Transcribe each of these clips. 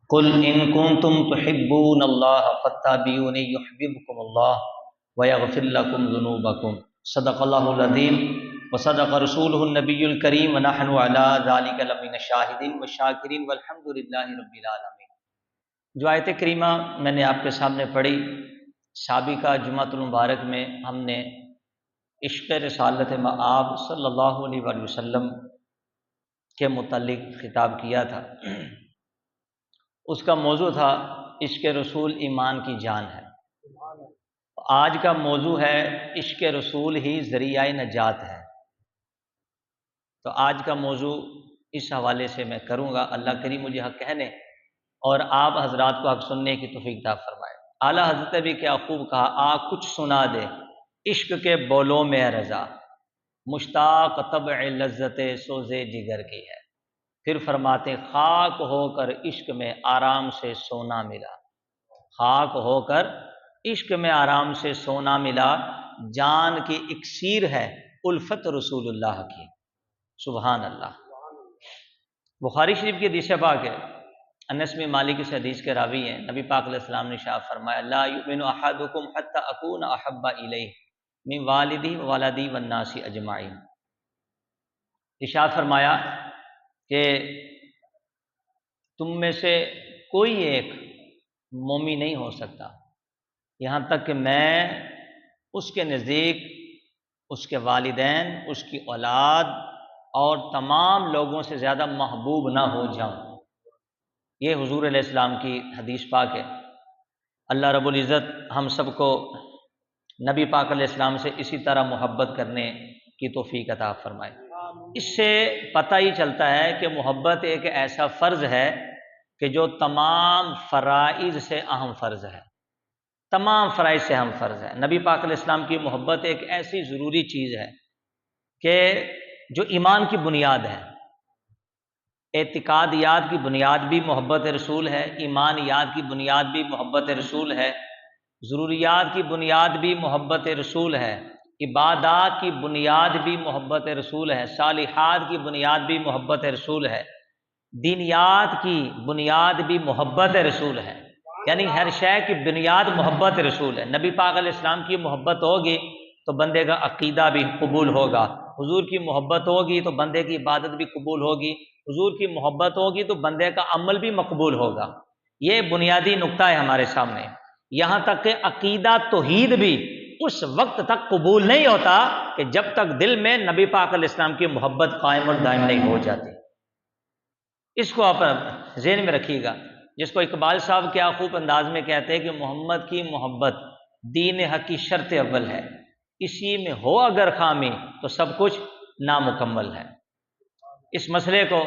قل ان کنتم تحبون اللہ فاتبعونی یحببکم اللہ ویغفر لکم ذنوبکم صدق اللہ العظیم وصدق رسولہ النبی الکریم ونحن علی ذلک لمن الشاہدین والشاکرین والحمد للہ رب العالمین۔ جو آیت کریمہ میں نے آپ کے سامنے پڑھی، سابقہ جمعۃ المبارک میں ہم نے عشق رسالت مآب صلی اللہ علیہ وآلہ وسلم کے متعلق خطاب کیا تھا۔ اس کا موضوع تھا عشق رسول ایمان کی جان ہے۔ آج کا موضوع ہے عشق رسول ہی ذریعہ نجات ہے۔ تو آج کا موضوع اس حوالے سے میں کروں گا۔ اللہ کریم مجھے حق کہنے اور آپ حضرات کو حق سننے کی توفیق عطا فرمائے۔ اعلیٰ حضرت بھی کیا خوب کہا، کچھ سنا دے عشق کے بولوں میں رضا، مشتاق طبع لذت سوزے جگر کی ہے۔ پھر فرماتے خاک ہو کر عشق میں آرام سے سونا ملا، خاک ہو کر عشق میں آرام سے سونا ملا، جان کی اکسیر ہے الفت رسول اللہ کی۔ سبحان اللہ۔ بخاری شریف کی حدیث پاک ہے، انس بن مالک اس حدیث کے راوی ہیں، نبی پاک علیہ السلام نے ارشاد فرمایا لا یؤمن احدکم حتی اکون احب الیہ من والدی وولدی والناس اجمعین۔ ارشاد فرمایا کہ تم میں سے کوئی ایک مومن نہیں ہو سکتا یہاں تک کہ میں اس کے نزدیک اس کے والدین، اس کی اولاد اور تمام لوگوں سے زیادہ محبوب نہ ہو جاؤں۔ یہ حضور علیہ السلام کی حدیث پاک ہے۔ اللہ رب العزت ہم سب کو نبی پاک علیہ السلام سے اسی طرح محبت کرنے کی توفیق عطا فرمائے۔ اس سے پتہ ہی چلتا ہے کہ محبت ایک ایسا فرض ہے کہ جو تمام فرائض سے اہم فرض ہے، تمام فرائض سے اہم فرض ہے۔ نبی پاک علیہ السلام کی محبت ایک ایسی ضروری چیز ہے کہ جو ایمان کی بنیاد ہے۔ اعتقادیات کی بنیاد بھی محبت رسول ہے، ایمانیات کی بنیاد بھی محبت رسول ہے، ضروریات کی بنیاد بھی محبت رسول ہے، عبادات کی بنیاد بھی محبت رسول ہے، صالحات کی بنیاد بھی محبت رسول ہے، دینیات کی بنیاد بھی محبت رسول ہے۔ یعنی ہر شے کی بنیاد محبت رسول ہے۔ نبی پاک علیہ السلام کی محبت ہوگی تو بندے کا عقیدہ بھی قبول ہوگا، حضور کی محبت ہوگی تو بندے کی عبادت بھی قبول ہوگی، حضور کی محبت ہوگی تو بندے کا عمل بھی مقبول ہوگا۔ یہ بنیادی نقطہ ہے ہمارے سامنے۔ یہاں تک کہ عقیدہ توحید بھی اس وقت تک قبول نہیں ہوتا کہ جب تک دل میں نبی پاک علیہ السلام کی محبت قائم اور دائم نہیں ہو جاتی۔ اس کو آپ ذہن میں رکھیے گا، جس کو اقبال صاحب کیا خوب انداز میں کہتے ہیں کہ محمد کی محبت دین حق کی شرط اول ہے، اسی میں ہو اگر خامی تو سب کچھ نامکمل ہے۔ اس مسئلے کو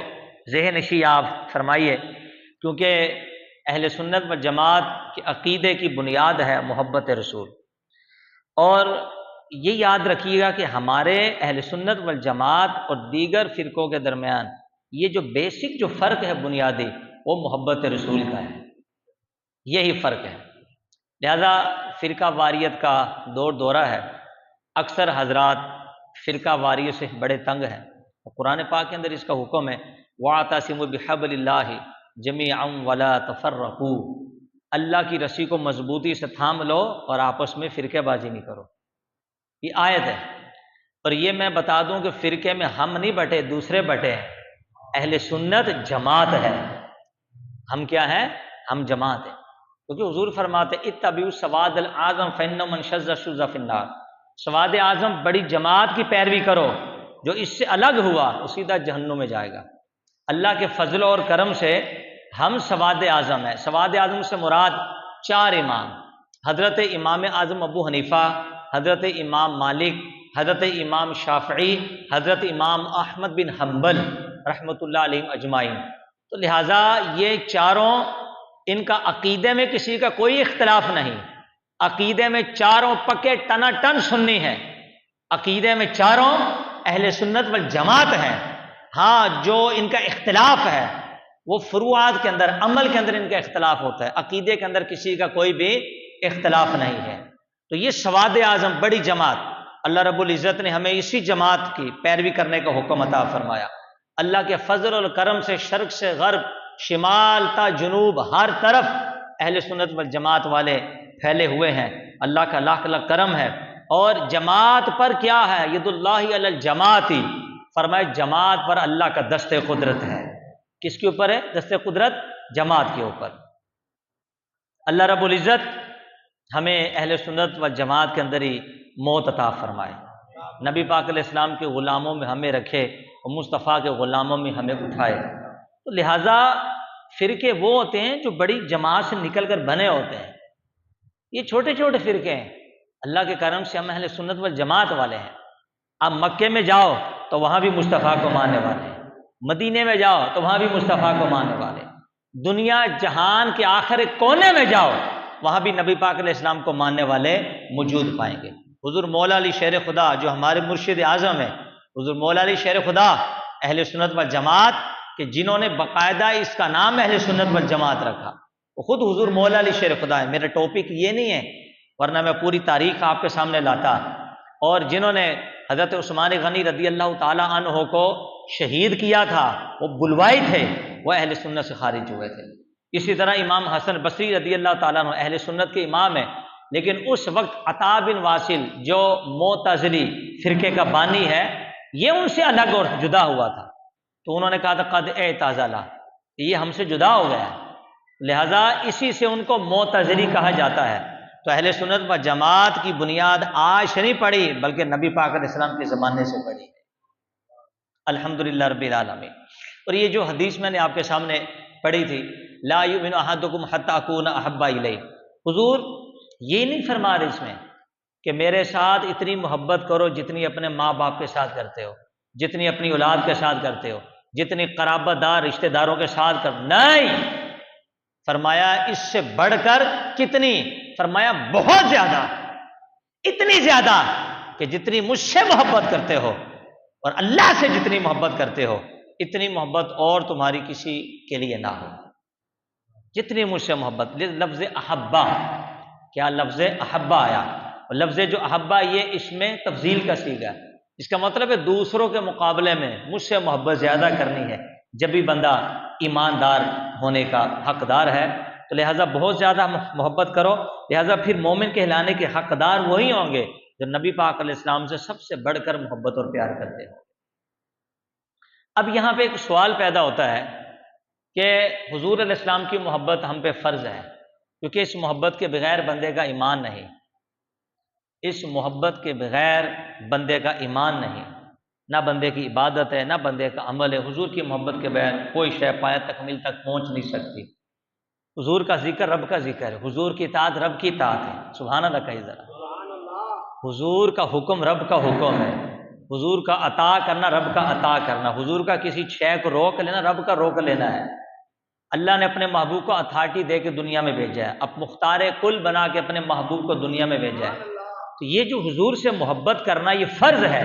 ذہن نشی آپ فرمائیے، کیونکہ اہل سنت و جماعت کے عقیدے کی بنیاد ہے محبت رسول۔ اور یہ یاد رکھیے گا کہ ہمارے اہل سنت والجماعت اور دیگر فرقوں کے درمیان یہ جو بیسک جو فرق ہے بنیادی، وہ محبت رسول کا ہے، یہی فرق ہے۔ لہذا فرقہ واریت کا دورہ ہے۔ اکثر حضرات فرقہ واریت سے بڑے تنگ ہیں۔ قرآن پاک کے اندر اس کا حکم ہے وَاعْتَصِمُوا بِحَبْلِ اللَّهِ جَمِيعًا وَلَا تَفَرَّقُوا، اللہ کی رسی کو مضبوطی سے تھام لو اور آپس میں فرقے بازی نہیں کرو۔ یہ آیت ہے۔ اور یہ میں بتا دوں کہ فرقے میں ہم نہیں بٹے، دوسرے بٹے ہیں۔ اہل سنت جماعت ہے، ہم کیا ہیں؟ ہم جماعت ہیں، کیونکہ حضور فرماتے اتبعوا السواد الاعظم فإن من شذ شذ فی النار، سواد اعظم بڑی جماعت کی پیروی کرو، جو اس سے الگ ہوا وہ سیدھا جہنم میں جائے گا۔ اللہ کے فضل اور کرم سے ہم سواد اعظم ہیں۔ سواد اعظم سے مراد 4 امام، حضرت امام اعظم ابو حنیفہ، حضرت امام مالک، حضرت امام شافعی، حضرت امام احمد بن حنبل رحمۃ اللہ علیہ اجمعین۔ تو لہٰذا یہ چاروں، ان کا عقیدے میں کسی کا کوئی اختلاف نہیں، عقیدے میں چاروں پکے ٹنا ٹن سنی ہیں، عقیدے میں چاروں اہل سنت والجماعت ہیں۔ ہاں جو ان کا اختلاف ہے وہ فروعات کے اندر، عمل کے اندر ان کا اختلاف ہوتا ہے، عقیدے کے اندر کسی کا کوئی بھی اختلاف نہیں ہے۔ تو یہ سواد اعظم بڑی جماعت، اللہ رب العزت نے ہمیں اسی جماعت کی پیروی کرنے کا حکم عطا فرمایا۔ اللہ کے فضل اور کرم سے شرق سے غرب شمال تا جنوب ہر طرف اہل سنت والجماعت والے پھیلے ہوئے ہیں۔ اللہ کا لاکھ لاکھ کرم ہے۔ اور جماعت پر کیا ہے؟ ید اللہ علی الجماعت، فرمائے جماعت پر اللہ کا دست قدرت ہے۔ کس کے اوپر ہے دست قدرت؟ جماعت کے اوپر۔ اللہ رب العزت ہمیں اہل سنت والجماعت کے اندر ہی موت عطا فرمائے، نبی پاک علیہ السلام کے غلاموں میں ہمیں رکھے اور مصطفیٰ کے غلاموں میں ہمیں اٹھائے۔ تو لہٰذا فرقے وہ ہوتے ہیں جو بڑی جماعت سے نکل کر بنے ہوتے ہیں، یہ چھوٹے چھوٹے فرقے ہیں۔ اللہ کے کرم سے ہم اہل سنت والجماعت والے ہیں۔ اب مکے میں جاؤ تو وہاں بھی مصطفیٰ کو ماننے والے ہیں، مدینے میں جاؤ تو وہاں بھی مصطفیٰ کو ماننے والے، دنیا جہان کے آخر کونے میں جاؤ وہاں بھی نبی پاک علیہ السلام کو ماننے والے موجود پائیں گے۔ حضور مولا علی شیر خدا جو ہمارے مرشد اعظم ہیں، حضور مولا علی شیر خدا اہل سنت والجماعت کہ جنہوں نے باقاعدہ اس کا نام اہل سنت والجماعت رکھا، وہ خود حضور مولا علی شیر خدا ہے۔ میرا ٹاپک یہ نہیں ہے ورنہ میں پوری تاریخ آپ کے سامنے لاتا۔ اور جنہوں نے حضرت عثمان غنی رضی اللہ تعالی عنہ کو شہید کیا تھا، وہ بلوائی تھے، وہ اہل سنت سے خارج ہوئے تھے۔ اسی طرح امام حسن بصری رضی اللہ تعالیٰ عنہ اہل سنت کے امام ہیں، لیکن اس وقت عطا بن واصل جو معتزلی فرقے کا بانی ہے، یہ ان سے الگ اور جدا ہوا تھا، تو انہوں نے کہا تھا قد اعتزل، یہ ہم سے جدا ہو گیا ہے، لہذا اسی سے ان کو معتزلی کہا جاتا ہے۔ تو اہل سنت و جماعت کی بنیاد آج سے نہیں پڑی بلکہ نبی پاک علیہ السلام کے زمانے سے پڑی، الحمدللہ رب العالمین۔ اور یہ جو حدیث میں نے آپ کے سامنے پڑھی تھی، لا یؤمن احدکم حتی اکون احب الیہ، حضور یہ نہیں فرما رہے اس میں کہ میرے ساتھ اتنی محبت کرو جتنی اپنے ماں باپ کے ساتھ کرتے ہو، جتنی اپنی اولاد کے ساتھ کرتے ہو، جتنی قرابت دار رشتہ داروں کے ساتھ نہیں، فرمایا اس سے بڑھ کر کتنی؟ فرمایا بہت زیادہ، اتنی زیادہ کہ جتنی مجھ سے محبت کرتے ہو اور اللہ سے جتنی محبت کرتے ہو اتنی محبت اور تمہاری کسی کے لیے نہ ہو، جتنی مجھ سے محبت۔ لفظ احبا، کیا لفظ احبا آیا؟ اور لفظ جو احبا یہ اس میں تفضیل کا صیغہ ہے، اس کا مطلب ہے دوسروں کے مقابلے میں مجھ سے محبت زیادہ کرنی ہے جب بھی بندہ ایماندار ہونے کا حقدار ہے، تو لہٰذا بہت زیادہ محبت کرو، لہٰذا پھر مومن کہلانے کے حقدار وہی ہوں گے جو نبی پاک علیہ السلام سے سب سے بڑھ کر محبت اور پیار کرتے ہیں۔ اب یہاں پہ ایک سوال پیدا ہوتا ہے کہ حضور علیہ السلام کی محبت ہم پہ فرض ہے، کیونکہ اس محبت کے بغیر بندے کا ایمان نہیں، اس محبت کے بغیر بندے کا ایمان نہیں، نہ بندے کی عبادت ہے نہ بندے کا عمل ہے۔ حضور کی محبت کے بغیر کوئی شے پایہ تکمیل تک پہنچ نہیں سکتی۔ حضور کا ذکر رب کا ذکر ہے، حضور کی اطاعت رب کی اطاعت ہے، سبحان اللہ کہیے ذرا۔ حضور کا حکم رب کا حکم ہے، حضور کا عطا کرنا رب کا عطا کرنا، حضور کا کسی شے کو روک لینا رب کا روک لینا ہے۔ اللہ نے اپنے محبوب کو اتھارٹی دے کے دنیا میں بھیجا ہے، اب مختار کل بنا کے اپنے محبوب کو دنیا میں بھیجا ہے، تو یہ جو حضور سے محبت کرنا یہ فرض ہے۔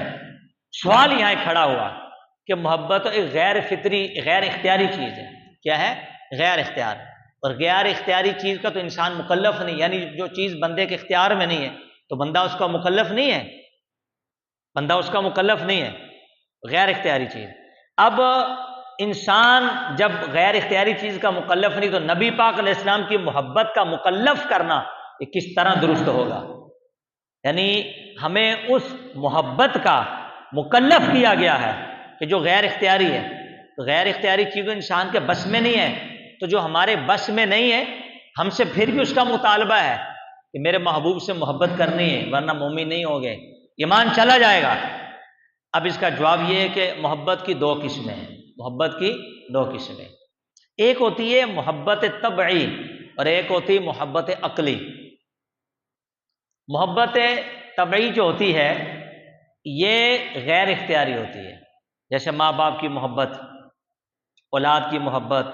سوال یہاں کھڑا ہوا کہ محبت ایک غیر فطری غیر اختیاری چیز ہے، کیا ہے؟ غیر اختیار، اور غیر اختیاری چیز کا تو انسان مکلف نہیں، یعنی جو چیز بندے کے اختیار میں نہیں ہے تو بندہ اس کا مکلف نہیں ہے، بندہ اس کا مکلف نہیں ہے، غیر اختیاری چیز۔ اب انسان جب غیر اختیاری چیز کا مکلف نہیں تو نبی پاک علیہ السلام کی محبت کا مکلف کرنا یہ کس طرح درست ہوگا؟ یعنی ہمیں اس محبت کا مکلف کیا گیا ہے کہ جو غیر اختیاری ہے، تو غیر اختیاری چیز انسان کے بس میں نہیں ہے، تو جو ہمارے بس میں نہیں ہے ہم سے پھر بھی اس کا مطالبہ ہے کہ میرے محبوب سے محبت کرنی ہے ورنہ مومن نہیں ہوگے، ایمان چلا جائے گا۔ اب اس کا جواب یہ ہے کہ محبت کی دو قسمیں ہیں، محبت کی دو قسمیں، ایک ہوتی ہے محبت طبعی اور ایک ہوتی ہے محبت عقلی۔ محبت طبعی جو ہوتی ہے یہ غیر اختیاری ہوتی ہے، جیسے ماں باپ کی محبت، اولاد کی محبت،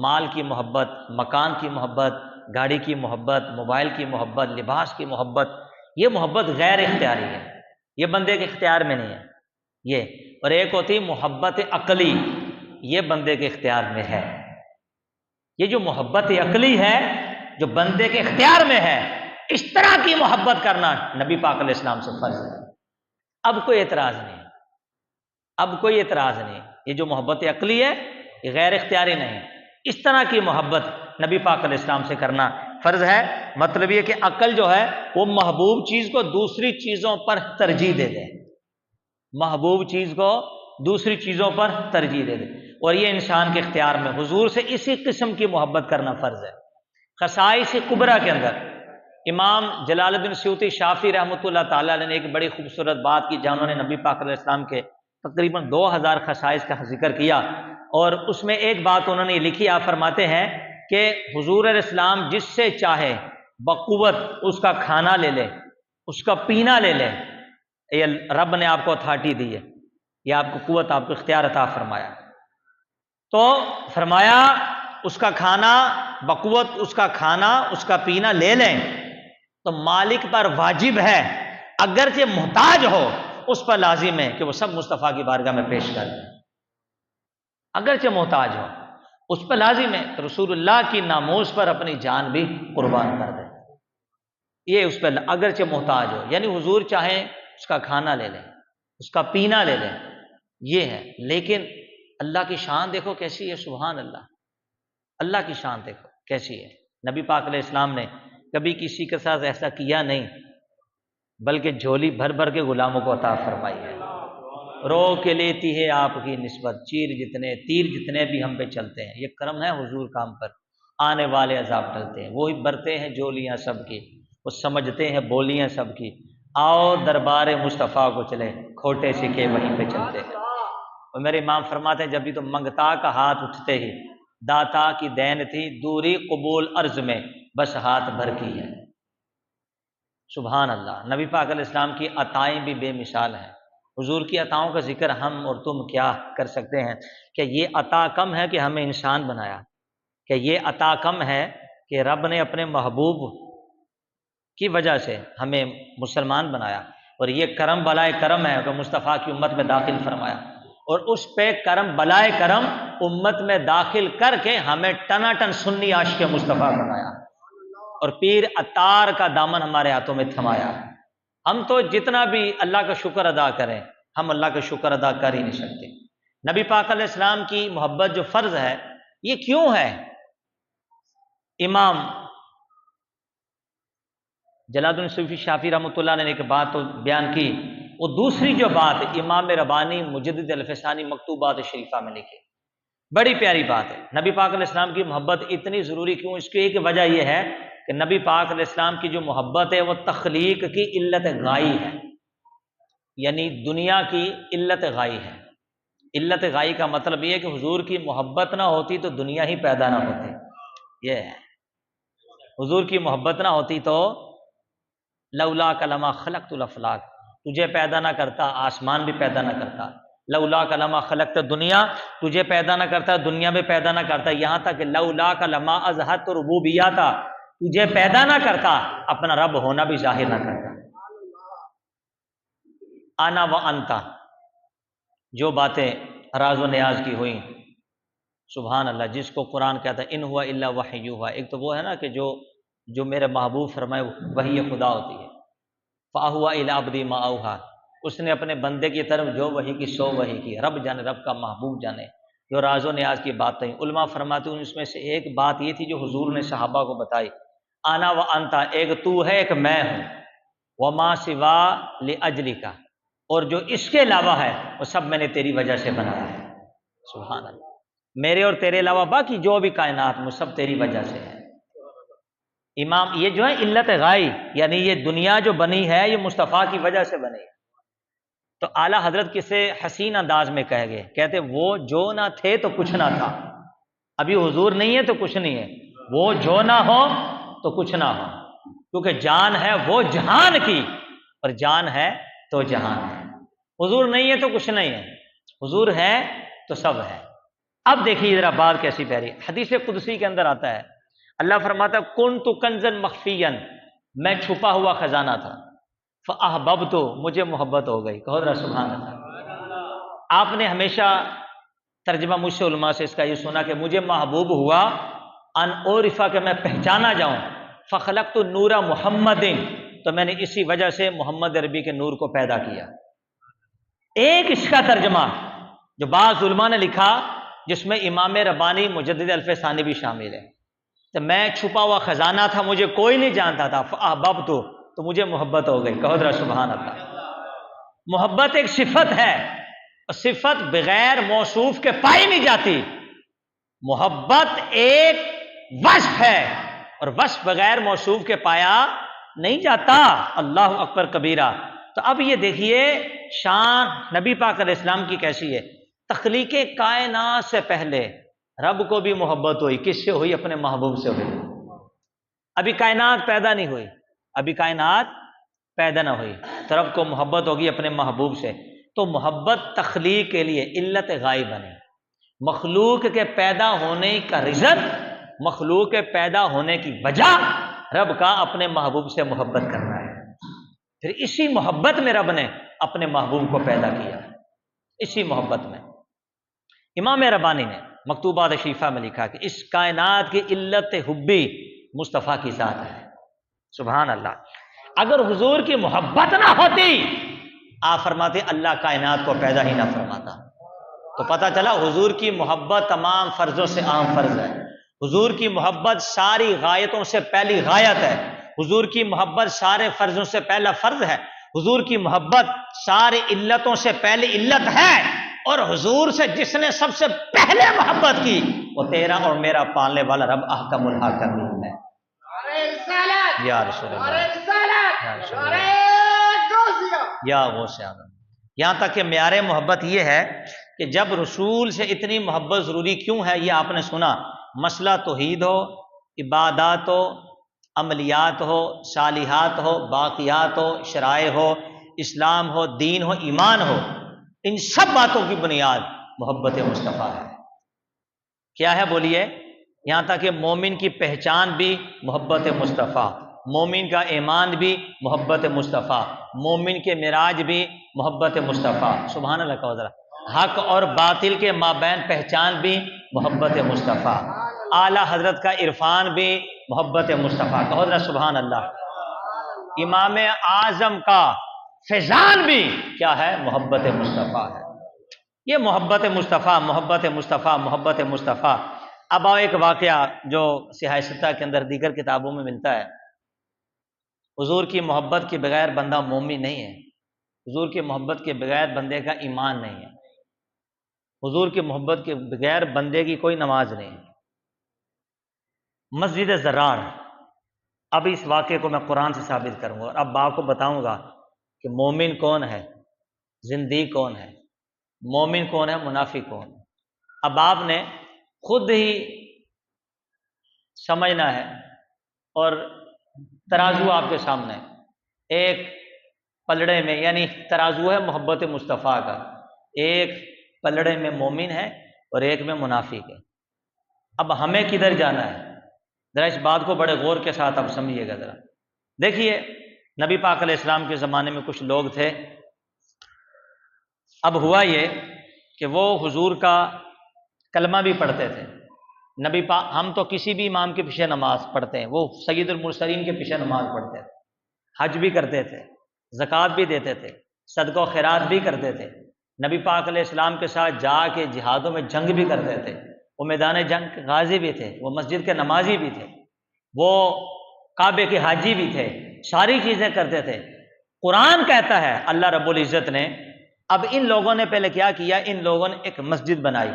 مال کی محبت، مکان کی محبت، گاڑی کی محبت، موبائل کی محبت، لباس کی محبت، یہ محبت غیر اختیاری ہے، یہ بندے کے اختیار میں نہیں ہے یہ۔ اور ایک ہوتی محبت عقلی، یہ بندے کے اختیار میں ہے۔ یہ جو محبت عقلی ہے جو بندے کے اختیار میں ہے، اس طرح کی محبت کرنا نبی پاک علیہ السلام سے فرض ہے۔ اب کوئی اعتراض نہیں، اب کوئی اعتراض نہیں، یہ جو محبت عقلی ہے یہ غیر اختیاری نہیں، اس طرح کی محبت نبی پاک علیہ السلام سے کرنا فرض ہے۔ مطلب یہ کہ عقل جو ہے وہ محبوب چیز کو دوسری چیزوں پر ترجیح دے دے، محبوب چیز کو دوسری چیزوں پر ترجیح دے دے، اور یہ انسان کے اختیار میں۔ حضور سے اسی قسم کی محبت کرنا فرض ہے۔ خصائص کبریٰ کے اندر امام جلال الدین سیوطی شافعی رحمۃ اللہ تعالیٰ علیہ نے ایک بڑی خوبصورت بات کی، جہاں انہوں نے نبی پاک علیہ السلام کے تقریباً 2000 خصائص کا ذکر کیا، اور اس میں ایک بات انہوں نے لکھی، آپ فرماتے ہیں کہ حضور علیہ السلام جس سے چاہے بقوت اس کا کھانا لے لے، اس کا پینا لے لے، یہ رب نے آپ کو اتھارٹی دی ہے، یہ آپ کو قوت، آپ کو اختیار عطا فرمایا، تو فرمایا اس کا کھانا بقوت، اس کا کھانا اس کا پینا لے لیں تو مالک پر واجب ہے، اگرچہ محتاج ہو اس پر لازم ہے کہ وہ سب مصطفیٰ کی بارگاہ میں پیش کر دیں، اگرچہ محتاج ہو اس پر لازم ہے کہ رسول اللہ کی ناموس پر اپنی جان بھی قربان کر دیں، یہ اس پر اگرچہ محتاج ہو، یعنی حضور چاہیں اس کا کھانا لے لیں، اس کا پینا لے لیں، یہ ہے۔ لیکن اللہ کی شان دیکھو کیسی ہے، سبحان اللہ، اللہ کی شان دیکھو کیسی ہے۔ نبی پاک علیہ السلام نے کبھی کسی کے ساتھ ایسا کیا نہیں، بلکہ جھولی بھر بھر کے غلاموں کو عطا فرمائی ہے۔ رو کے لیتی ہے آپ کی نسبت، تیر جتنے بھی ہم پہ چلتے ہیں، یہ کرم ہے حضور کا ہم پر، آنے والے عذاب ٹلتے ہیں، وہی برتے ہیں جولیاں سب کی، وہ سمجھتے ہیں بولیاں سب کی، آؤ دربار مصطفیٰ کو چلے، کھوٹے سکے وہیں پہ چلتے ہیں۔ اور میرے امام فرماتے ہیں جب بھی تو منگتا کا ہاتھ اٹھتے ہی داتا کی دین تھی، دوری قبول عرض میں بس ہاتھ بھر کی ہے۔ سبحان اللہ، نبی پاک علیہ السلام کی عطائیں بھی بے مثال ہیں۔ حضور کی عطاؤں کا ذکر ہم اور تم کیا کر سکتے ہیں؟ کہ یہ عطا کم ہے کہ ہمیں انسان بنایا، کہ یہ عطا کم ہے کہ رب نے اپنے محبوب کی وجہ سے ہمیں مسلمان بنایا، اور یہ کرم بلائے کرم ہے کہ مصطفیٰ کی امت میں داخل فرمایا، اور اس پہ کرم بلائے کرم امت میں داخل کر کے ہمیں ٹناٹن سنی عاشق مصطفیٰ بنایا، اور پیر عطار کا دامن ہمارے ہاتھوں میں تھمایا۔ ہم تو جتنا بھی اللہ کا شکر ادا کریں، ہم اللہ کا شکر ادا کر ہی نہیں سکتے۔ نبی پاک علیہ السلام کی محبت جو فرض ہے، یہ کیوں ہے؟ امام جلال الدین سیوطی شافعی رحمۃ اللہ نے ایک بات تو بیان کی، وہ دوسری جو بات امام ربانی مجدد الفسانی مکتوبات شریفہ میں لکھے، بڑی پیاری بات ہے۔ نبی پاک علیہ السلام کی محبت اتنی ضروری کیوں؟ اس کی ایک وجہ یہ ہے کہ نبی پاک علیہ السلام کی جو محبت ہے وہ تخلیق کی علت غائی ہے، یعنی دنیا کی علت غائی ہے۔ علت غائی کا مطلب یہ ہے کہ حضور کی محبت نہ ہوتی تو دنیا ہی پیدا نہ ہوتی، یہ ہے، حضور کی محبت نہ ہوتی تو لولا کلمہ خلقت الافلاک، تجھے پیدا نہ کرتا آسمان بھی پیدا نہ کرتا، لولا کلمہ خلقت دنیا، تجھے پیدا نہ کرتا دنیا بھی پیدا نہ کرتا، یہاں تک کہ لولا کلمہ اظہرت ربوبیتا، تجھے پیدا نہ کرتا اپنا رب ہونا بھی ظاہر نہ کرتا۔ انا و انتا، جو باتیں راز و نیاز کی ہوئیں، سبحان اللہ، جس کو قرآن کہتا ہے ان ہوا الا وحی یوحی، ایک تو وہ ہے نا کہ جو میرے محبوب فرمائے وہی خدا ہوتی ہے، فاہوا الی عبدی ما اوحی، اس نے اپنے بندے کی طرف جو وحی کی سو وحی کی، رب جانے، رب کا محبوب جانے، جو راز و نیاز کی باتیں۔ علماء فرماتے ہیں اس میں سے ایک بات یہ تھی جو حضور نے صحابہ کو بتائی، انا و انتا، ایک تو ہے ایک میں ہوں، وما سوا لاجلک، اور جو اس کے علاوہ ہے وہ سب میں نے تیری وجہ سے بنایا ہے۔ سبحان اللہ، میرے اور تیرے علاوہ باقی جو بھی کائنات میں سب تیری وجہ سے ہے۔ امام یہ جو ہے علت غائی، یعنی یہ دنیا جو بنی ہے یہ مصطفیٰ کی وجہ سے بنی ہے۔ تو اعلیٰ حضرت کسے حسین انداز میں کہہ گئے، کہتے وہ جو نہ تھے تو کچھ نہ تھا، ابھی حضور نہیں ہے تو کچھ نہیں ہے، وہ جو نہ ہو تو کچھ نہ ہو، کیونکہ جان ہے وہ جہان کی، اور جان ہے تو جہان ہے۔ حضور نہیں ہے تو کچھ نہیں ہے، حضور ہے تو سب ہے۔ اب دیکھیے ذرا بات کیسی پیاری، حدیث قدسی کے اندر آتا ہے، اللہ فرماتا ہے کنت کنزا مخفیا، میں چھپا ہوا خزانہ تھا، فاحببت، مجھے محبت ہو گئی، کہو ذرا سبحان اللہ۔ آپ نے ہمیشہ ترجمہ مجھ سے علماء سے اس کا یہ سنا کہ مجھے محبوب ہوا ان عرفا، کہ میں پہچانا جاؤں، فخلقت نور محمد، تو میں نے اسی وجہ سے محمد عربی کے نور کو پیدا کیا۔ ایک اس کا ترجمہ جو بعض علماء نے لکھا جس میں امام ربانی مجدد الف ثانی بھی شامل ہے۔ تو میں چھپا ہوا خزانہ تھا، مجھے کوئی نہیں جانتا تھا، فاحببت، تو مجھے محبت ہو گئی۔ کہو ذرا سبحان اللہ۔ محبت ایک صفت ہے، اور صفت بغیر موصوف کے پائی نہیں جاتی۔ محبت ایک وصف ہے، اور وصف بغیر موصوف کے پایا نہیں جاتا۔ اللہ اکبر کبیرہ۔ تو اب یہ دیکھیے شان نبی پاک علیہ السلام کی کیسی ہے۔ تخلیق کائنات سے پہلے رب کو بھی محبت ہوئی، کس سے ہوئی؟ اپنے محبوب سے ہوئی۔ ابھی کائنات پیدا نہیں ہوئی، ابھی کائنات پیدا نہ ہوئی، تو رب کو محبت ہوگی اپنے محبوب سے۔ تو محبت تخلیق کے لیے علت غائب بنے، مخلوق کے پیدا ہونے کا رزق، مخلوق کے پیدا ہونے کی وجہ رب کا اپنے محبوب سے محبت کرنا ہے۔ پھر اسی محبت میں رب نے اپنے محبوب کو پیدا کیا، اسی محبت میں۔ امام ربانی نے مکتوبات شریفہ میں لکھا کہ اس کائنات کی علت حبی مصطفیٰ کی ذات ہے۔ سبحان اللہ۔ اگر حضور کی محبت نہ ہوتی، آپ فرماتے اللہ کائنات کو پیدا ہی نہ فرماتا۔ تو پتہ چلا حضور کی محبت تمام فرضوں سے عام فرض ہے، حضور کی محبت ساری غایتوں سے پہلی غایت ہے، حضور کی محبت سارے فرضوں سے پہلا فرض ہے، حضور کی محبت ساری علتوں سے پہلی علت ہے، اور حضور سے جس نے سب سے پہلے محبت کی وہ تیرا اور میرا پالنے والا رب احکم الحاکمین ہے۔ یا رسول اللہ، یا رسول اللہ، یا غوث اعظم۔ یہاں تک کہ معیار محبت یہ ہے کہ جب رسول سے اتنی محبت ضروری کیوں ہے، یہ آپ نے سنا، مسئلہ توحید ہو، عبادات ہو، عملیات ہو، صالحات ہو، باقیات ہو، شرائع ہو، اسلام ہو، دین ہو، ایمان ہو، ان سب باتوں کی بنیاد محبت مصطفیٰ ہے۔ کیا ہے بولیے؟ یہاں تک کہ مومن کی پہچان بھی محبت مصطفیٰ، مومن کا ایمان بھی محبت مصطفیٰ، مومن کے معراج بھی محبت مصطفیٰ۔ سبحان اللہ کہو ذرا۔ حق اور باطل کے مابین پہچان بھی محبت مصطفیٰ، اعلیٰ حضرت کا عرفان بھی محبت مصطفیٰ۔ کہو ذرا سبحان اللہ۔ امام اعظم کا فیضان بھی کیا ہے؟ محبت مصطفیٰ ہے۔ یہ محبت مصطفیٰ، محبت مصطفیٰ، محبت مصطفیٰ۔ اب آؤ ایک واقعہ جو سیاہ ستہ کے اندر دیگر کتابوں میں ملتا ہے۔ حضور کی محبت کے بغیر بندہ مومن نہیں ہے، حضور کی محبت کے بغیر بندے کا ایمان نہیں ہے، حضور کی محبت کے بغیر بندے کی کوئی نماز نہیں ہے۔ مسجد زرار، اب اس واقعے کو میں قرآن سے ثابت کروں گا، اور اب آپ کو بتاؤں گا کہ مومن کون ہے، زندگی کون ہے، مومن کون ہے، منافق کون ہے۔ اب آپ نے خود ہی سمجھنا ہے، اور ترازو آپ کے سامنے، ایک پلڑے میں، یعنی ترازو ہے محبت مصطفیٰ کا، ایک پلڑے میں مومن ہے اور ایک میں منافق ہے۔ اب ہمیں کدھر جانا ہے؟ ذرا اس بات کو بڑے غور کے ساتھ اب سمجھیے گا ذرا۔ دیکھیے نبی پاک علیہ السلام کے زمانے میں کچھ لوگ تھے، اب ہوا یہ کہ وہ حضور کا کلمہ بھی پڑھتے تھے، نبی پاک، ہم تو کسی بھی امام کے پیچھے نماز پڑھتے ہیں، وہ سید المرسلین کے پیچھے نماز پڑھتے تھے، حج بھی کرتے تھے، زکوٰۃ بھی دیتے تھے، صدقہ و خیرات بھی کرتے تھے، نبی پاک علیہ السلام کے ساتھ جا کے جہادوں میں جنگ بھی کرتے تھے، وہ میدان جنگ کے غازی بھی تھے، وہ مسجد کے نمازی بھی تھے، وہ کعبے کے حاجی بھی تھے، ساری چیزیں کرتے تھے۔ قرآن کہتا ہے اللہ رب العزت نے، اب ان لوگوں نے پہلے کیا کیا، ان لوگوں نے ایک مسجد بنائی،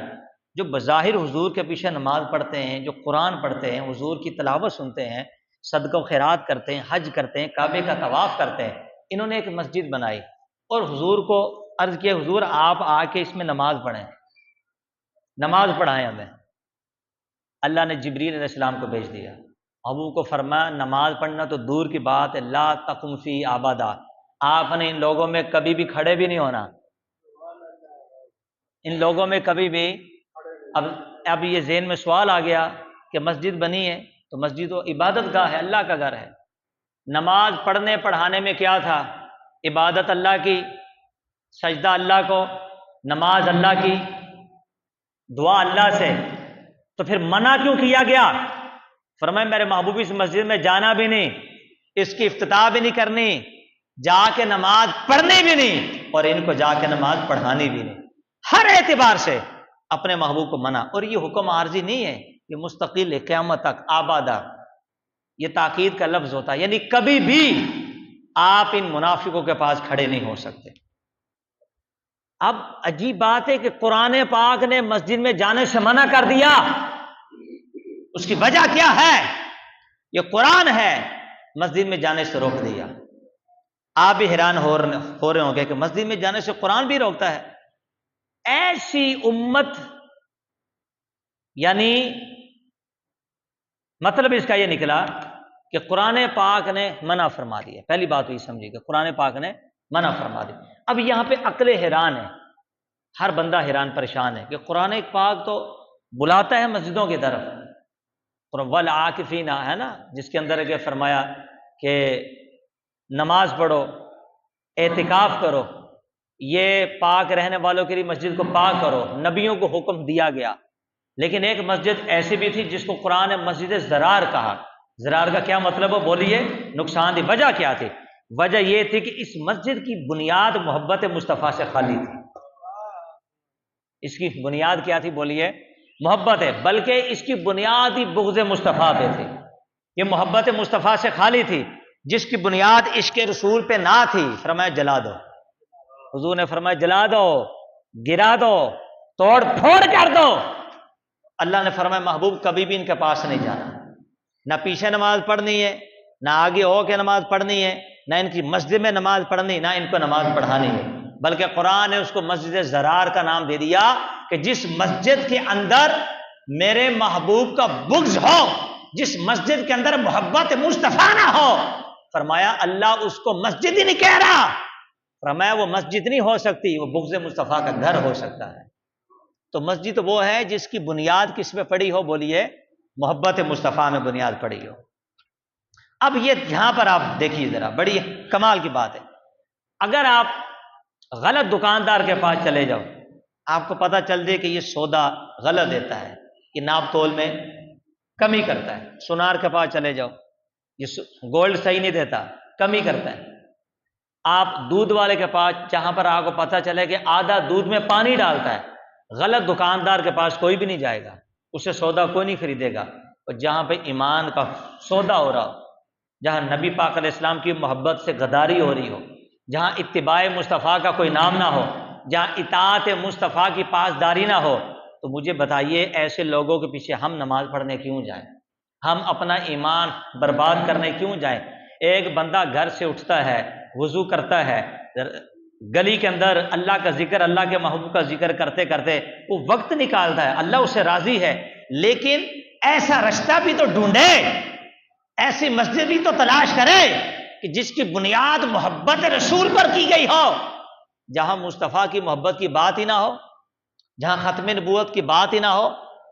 جو بظاہر حضور کے پیچھے نماز پڑھتے ہیں، جو قرآن پڑھتے ہیں، حضور کی تلاوت سنتے ہیں، صدقہ و خیرات کرتے ہیں، حج کرتے ہیں، کعبے کا طواف کرتے ہیں، انہوں نے ایک مسجد بنائی اور حضور کو عرض کیا، حضور آپ آ کے اس میں نماز پڑھیں، نماز پڑھائیں ہمیں۔ اللہ نے جبریل علیہ السلام کو بھیج دیا، ابو کو فرمایا نماز پڑھنا تو دور کی بات ہے، لا تقم فی ابدا، آپ نے ان لوگوں میں کبھی بھی کھڑے بھی نہیں ہونا، ان لوگوں میں کبھی بھی۔ اب یہ ذہن میں سوال آ گیا کہ مسجد بنی ہے تو مسجد و عبادت گاہ ہے، اللہ کا گھر ہے، نماز پڑھنے پڑھانے میں کیا تھا؟ عبادت اللہ کی، سجدہ اللہ کو، نماز اللہ کی، دعا اللہ سے، تو پھر منع کیوں کیا گیا؟ فرمایا میرے محبوب اس مسجد میں جانا بھی نہیں، اس کی افتتاح بھی نہیں کرنی، جا کے نماز پڑھنی بھی نہیں، اور ان کو جا کے نماز پڑھانی بھی نہیں۔ ہر اعتبار سے اپنے محبوب کو منع. اور یہ حکم عارضی نہیں ہے، یہ مستقل ہے قیامت تک آبادہ. یہ تاکید کا لفظ ہوتا ہے، یعنی کبھی بھی آپ ان منافقوں کے پاس کھڑے نہیں ہو سکتے. اب عجیب بات ہے کہ قرآن پاک نے مسجد میں جانے سے منع کر دیا. اس کی وجہ کیا ہے؟ یہ قرآن ہے، مسجد میں جانے سے روک دیا. آپ بھی حیران ہو رہے ہوں گے کہ مسجد میں جانے سے قرآن بھی روکتا ہے. ایسی امت، یعنی مطلب اس کا یہ نکلا کہ قرآن پاک نے منع فرما دیا. پہلی بات تو یہ سمجھیے کہ قرآن پاک نے منع فرما دیا. اب یہاں پہ عقل حیران ہے، ہر بندہ حیران پریشان ہے کہ قرآن پاک تو بلاتا ہے مسجدوں کی طرف. والعاکفین ہے نا، جس کے اندر کہ فرمایا کہ نماز پڑھو، اعتکاف کرو، یہ پاک رہنے والوں کے لیے مسجد کو پاک کرو، نبیوں کو حکم دیا گیا. لیکن ایک مسجد ایسی بھی تھی جس کو قرآن نے مسجد زرار کہا. زرار کا کیا مطلب ہے بولیے؟ نقصان دی. وجہ کیا تھی؟ وجہ یہ تھی کہ اس مسجد کی بنیاد محبت مصطفیٰ سے خالی تھی. اس کی بنیاد کیا تھی بولیے؟ محبت ہے، بلکہ اس کی بنیاد ہی بغض مصطفیٰ پہ تھی. یہ محبت مصطفیٰ سے خالی تھی. جس کی بنیاد عشق رسول پہ نہ تھی، فرمایا جلا دو. حضور نے فرمایا جلا دو، گرا دو، توڑ پھوڑ کر دو. اللہ نے فرمایا محبوب کبھی بھی ان کے پاس نہیں جانا. نہ پیچھے نماز پڑھنی ہے، نہ آگے ہو کے نماز پڑھنی ہے، نہ ان کی مسجد میں نماز پڑھنی، نہ ان کو نماز پڑھانی ہے. بلکہ قرآن نے اس کو مسجد زرار کا نام دے دیا کہ جس مسجد کے اندر میرے محبوب کا بغض ہو، جس مسجد کے اندر محبت مصطفیٰ نہ ہو، فرمایا اللہ اس کو مسجد ہی نہیں کہہ رہا. فرمایا وہ مسجد نہیں ہو سکتی، وہ بغض مصطفیٰ کا گھر ہو سکتا ہے. تو مسجد وہ ہے جس کی بنیاد کس میں پڑی ہو بولیے؟ محبت مصطفیٰ میں بنیاد پڑی ہو. اب یہ یہاں پر آپ دیکھیے ذرا، بڑی کمال کی بات ہے. اگر آپ غلط دکاندار کے پاس چلے جاؤ، آپ کو پتہ چل دے کہ یہ سودا غلط دیتا ہے، یہ ناپ تول میں کمی کرتا ہے. سونار کے پاس چلے جاؤ، یہ گولڈ صحیح نہیں دیتا، کمی کرتا ہے. آپ دودھ والے کے پاس، جہاں پر آپ کو پتہ چلے کہ آدھا دودھ میں پانی ڈالتا ہے، غلط دکاندار کے پاس کوئی بھی نہیں جائے گا، اسے سودا کوئی نہیں خریدے گا. اور جہاں پہ ایمان کا سودا ہو رہا ہو، جہاں نبی پاک علیہ السلام کی محبت سے غداری ہو رہی ہو، جہاں اتباع مصطفیٰ کا کوئی نام نہ ہو، جہاں اطاعت مصطفیٰ کی پاسداری نہ ہو، تو مجھے بتائیے ایسے لوگوں کے پیچھے ہم نماز پڑھنے کیوں جائیں؟ ہم اپنا ایمان برباد کرنے کیوں جائیں؟ ایک بندہ گھر سے اٹھتا ہے، وضو کرتا ہے، گلی کے اندر اللہ کا ذکر، اللہ کے محبوب کا ذکر کرتے کرتے وہ وقت نکالتا ہے، اللہ اس سے راضی ہے. لیکن ایسا رشتہ بھی تو ڈھونڈے، ایسی مسجد بھی تو تلاش کرے کہ جس کی بنیاد محبت رسول پر کی گئی ہو، جہاں مصطفیٰ کی محبت کی بات ہی نہ ہو، جہاں ختم نبوت کی بات ہی نہ ہو،